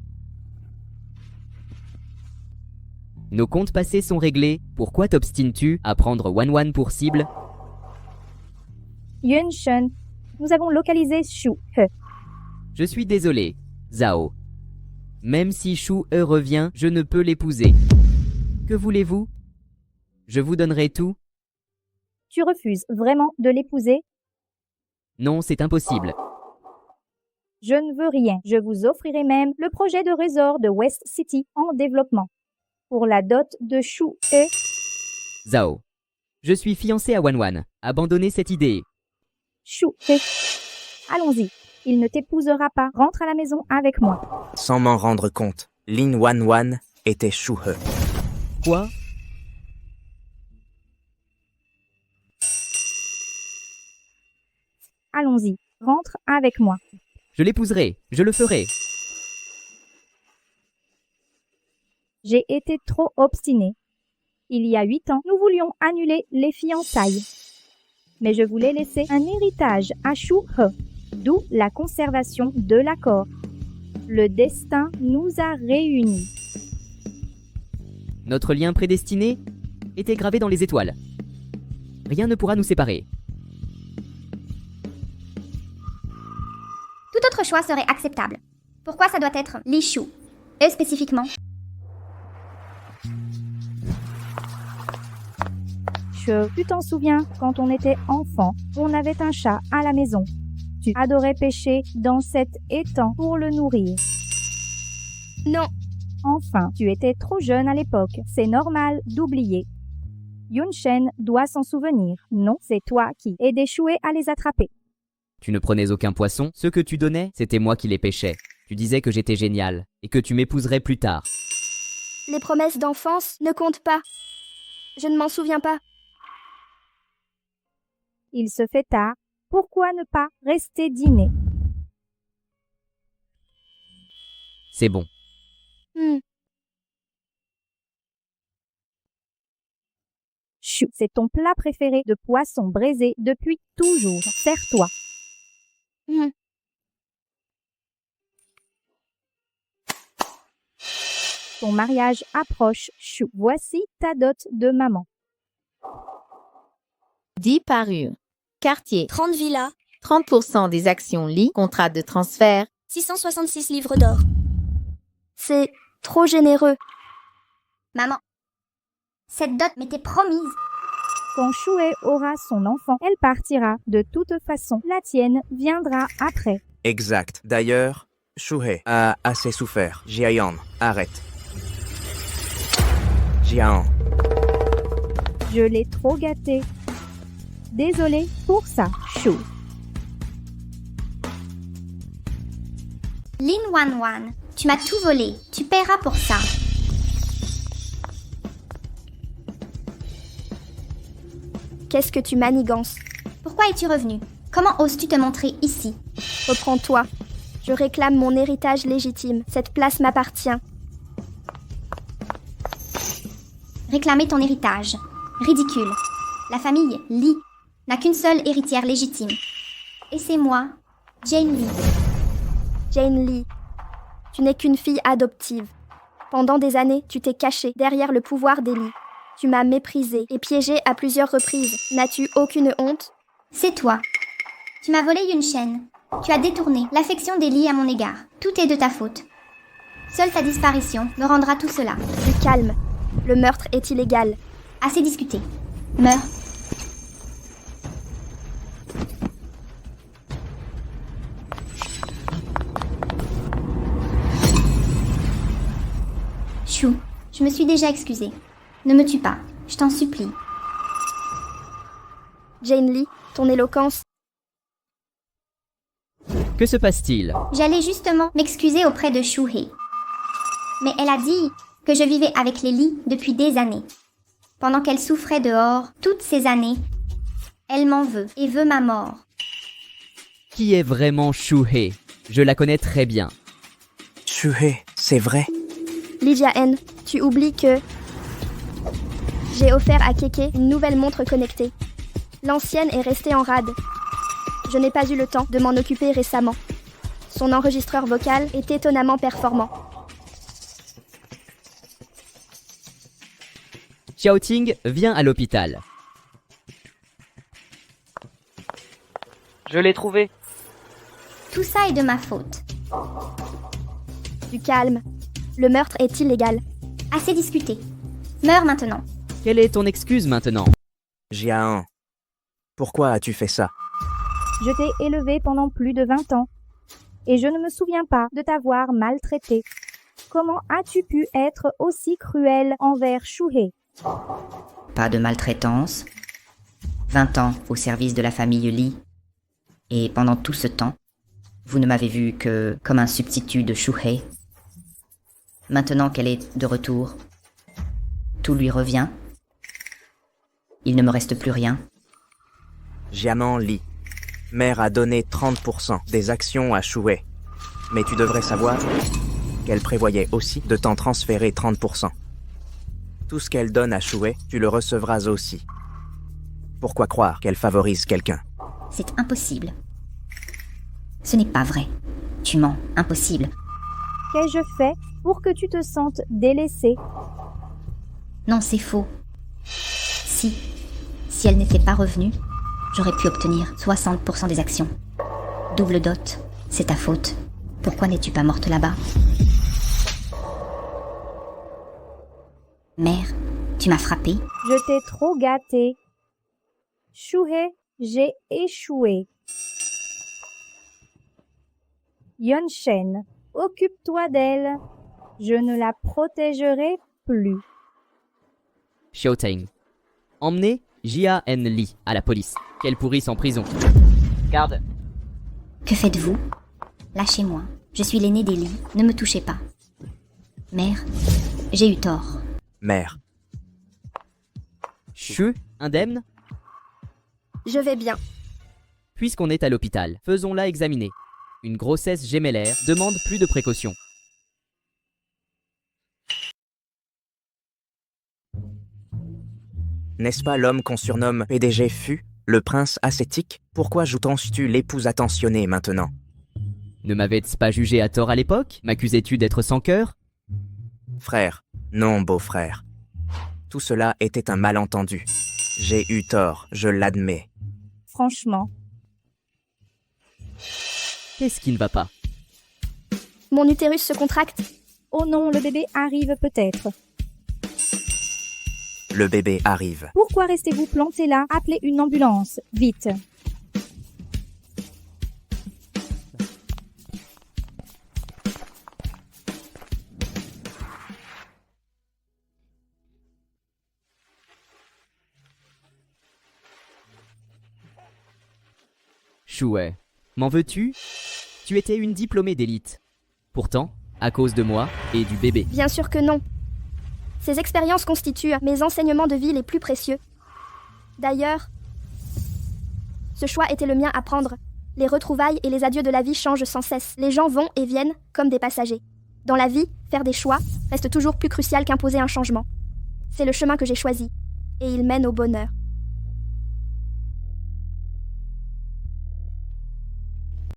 Nos comptes passés sont réglés, pourquoi t'obstines-tu à prendre Wan pour cible? Yunshen, nous avons localisé Shu-he. Je suis désolé, Zhao. Même si Shu-he revient, je ne peux l'épouser. Que voulez-vous? Je vous donnerai tout. Tu refuses vraiment de l'épouser? Non, c'est impossible. Je ne veux rien. Je vous offrirai même le projet de resort de West City en développement. Pour la dot de Shu-he. Zhao. Je suis fiancé à Wan. Abandonnez cette idée. Shu-he. Allons-y. Il ne t'épousera pas. Rentre à la maison avec moi. Sans m'en rendre compte, Lin Wan était Shu-he. Quoi? Allons-y. Rentre avec moi. Je l'épouserai. Je le ferai. J'ai été trop obstinée. Il y a 8 ans, nous voulions annuler les fiançailles. Mais je voulais laisser un héritage à Shu-he, d'où la conservation de l'accord. Le destin nous a réunis. Notre lien prédestiné était gravé dans les étoiles. Rien ne pourra nous séparer. Tout autre choix serait acceptable. Pourquoi ça doit être Li Shu? Eux spécifiquement? Tu t'en souviens, quand on était enfant, on avait un chat à la maison. Tu adorais pêcher dans cet étang pour le nourrir. Non. Enfin, tu étais trop jeune à l'époque. C'est normal d'oublier. Yunshen doit s'en souvenir. Non, c'est toi qui es d'échouer à les attraper. Tu ne prenais aucun poisson. Ce que tu donnais, c'était moi qui les pêchais. Tu disais que j'étais génial et que tu m'épouserais plus tard. Les promesses d'enfance ne comptent pas. Je ne m'en souviens pas. Il se fait tard. Pourquoi ne pas rester dîner? C'est bon. Chou, c'est ton plat préféré de poisson braisé depuis toujours. Serre-toi. Ton mariage approche, Chou. Voici ta dot de maman. 10 parures. Quartier. 30 villas. 30% des actions Li. Contrat de transfert. 666 livres d'or. C'est trop généreux. Maman, cette dot m'était promise. Quand Shu-he aura son enfant, elle partira. De toute façon, la tienne viendra après. Exact. D'ailleurs, Shu-he a assez souffert. Jiayan, arrête. Jiayan. Je l'ai trop gâté. Désolée pour ça, Chou. Lin Wan, tu m'as tout volé. Tu paieras pour ça. Qu'est-ce que tu manigances? Pourquoi es-tu revenu? Comment oses-tu te montrer ici? Reprends-toi. Je réclame mon héritage légitime. Cette place m'appartient. Réclamer ton héritage. Ridicule. La famille Li n'a qu'une seule héritière légitime. Et c'est moi, Jane Li. Jane Li, tu n'es qu'une fille adoptive. Pendant des années, tu t'es cachée derrière le pouvoir des Li. Tu m'as méprisée et piégée à plusieurs reprises. N'as-tu aucune honte? C'est toi. Tu m'as volé Yunshen. Tu as détourné l'affection des Li à mon égard. Tout est de ta faute. Seule ta disparition me rendra tout cela. Du calme. Le meurtre est illégal. Assez discuté. Meurs. Chou, je me suis déjà excusée. Ne me tue pas, je t'en supplie. Jane Li, ton éloquence. Que se passe-t-il? J'allais justement m'excuser auprès de Shu-he. Mais elle a dit que je vivais avec les Li depuis des années. Pendant qu'elle souffrait dehors, toutes ces années, elle m'en veut et veut ma mort. Qui est vraiment Shu-he? Je la connais très bien. Shu-he, c'est vrai? Li Jiaen, tu oublies que... J'ai offert à Keke une nouvelle montre connectée. L'ancienne est restée en rade. Je n'ai pas eu le temps de m'en occuper récemment. Son enregistreur vocal est étonnamment performant. Xiaoting vient à l'hôpital. Je l'ai trouvé. Tout ça est de ma faute. Du calme. Le meurtre est illégal. Assez discuté. Meurs maintenant. Quelle est ton excuse maintenant? Jian, pourquoi as-tu fait ça? Je t'ai élevé pendant plus de 20 ans. Et je ne me souviens pas de t'avoir maltraité. Comment as-tu pu être aussi cruel envers Shuhei? Pas de maltraitance. 20 ans au service de la famille Li. Et pendant tout ce temps, vous ne m'avez vu que comme un substitut de Shuhei. Maintenant qu'elle est de retour, tout lui revient. Il ne me reste plus rien. Jian Li, mère a donné 30% des actions à Shuhei. Mais tu devrais savoir qu'elle prévoyait aussi de t'en transférer 30%. Tout ce qu'elle donne à Shuhei, tu le recevras aussi. Pourquoi croire qu'elle favorise quelqu'un? C'est impossible. Ce n'est pas vrai. Tu mens. Impossible. Qu'ai-je fait pour que tu te sentes délaissé? Non, c'est faux. Si elle n'était pas revenue, j'aurais pu obtenir 60% des actions. Double dot, c'est ta faute. Pourquoi n'es-tu pas morte là-bas? Mère, tu m'as frappée. Je t'ai trop gâté. Shuhei, j'ai échoué. Yunshen, occupe-toi d'elle. Je ne la protégerai plus. Xiaoting. Emmenez Jian Li à la police. Qu'elle pourrisse en prison. Garde. Que faites-vous? Lâchez-moi. Je suis l'aîné des Li. Ne me touchez pas. Mère, j'ai eu tort. Mère. Shu, indemne? Je vais bien. Puisqu'on est à l'hôpital, faisons-la examiner. Une grossesse gémellaire demande plus de précautions. N'est-ce pas l'homme qu'on surnomme PDG Fu, le prince ascétique? Pourquoi joutances-tu l'épouse attentionnée maintenant? Ne m'avais-tu pas jugé à tort à l'époque? M'accusais-tu d'être sans cœur? Frère, non beau-frère. Tout cela était un malentendu. J'ai eu tort, je l'admets. Franchement. Qu'est-ce qui ne va pas? Mon utérus se contracte. Oh non, le bébé arrive peut-être. Le bébé arrive. Pourquoi restez-vous planté là? Appelez une ambulance, vite. Shuhei, m'en veux-tu? Tu étais une diplômée d'élite. Pourtant, à cause de moi et du bébé. Bien sûr que non. Ces expériences constituent mes enseignements de vie les plus précieux. D'ailleurs, ce choix était le mien à prendre. Les retrouvailles et les adieux de la vie changent sans cesse. Les gens vont et viennent comme des passagers. Dans la vie, faire des choix reste toujours plus crucial qu'imposer un changement. C'est le chemin que j'ai choisi, et il mène au bonheur.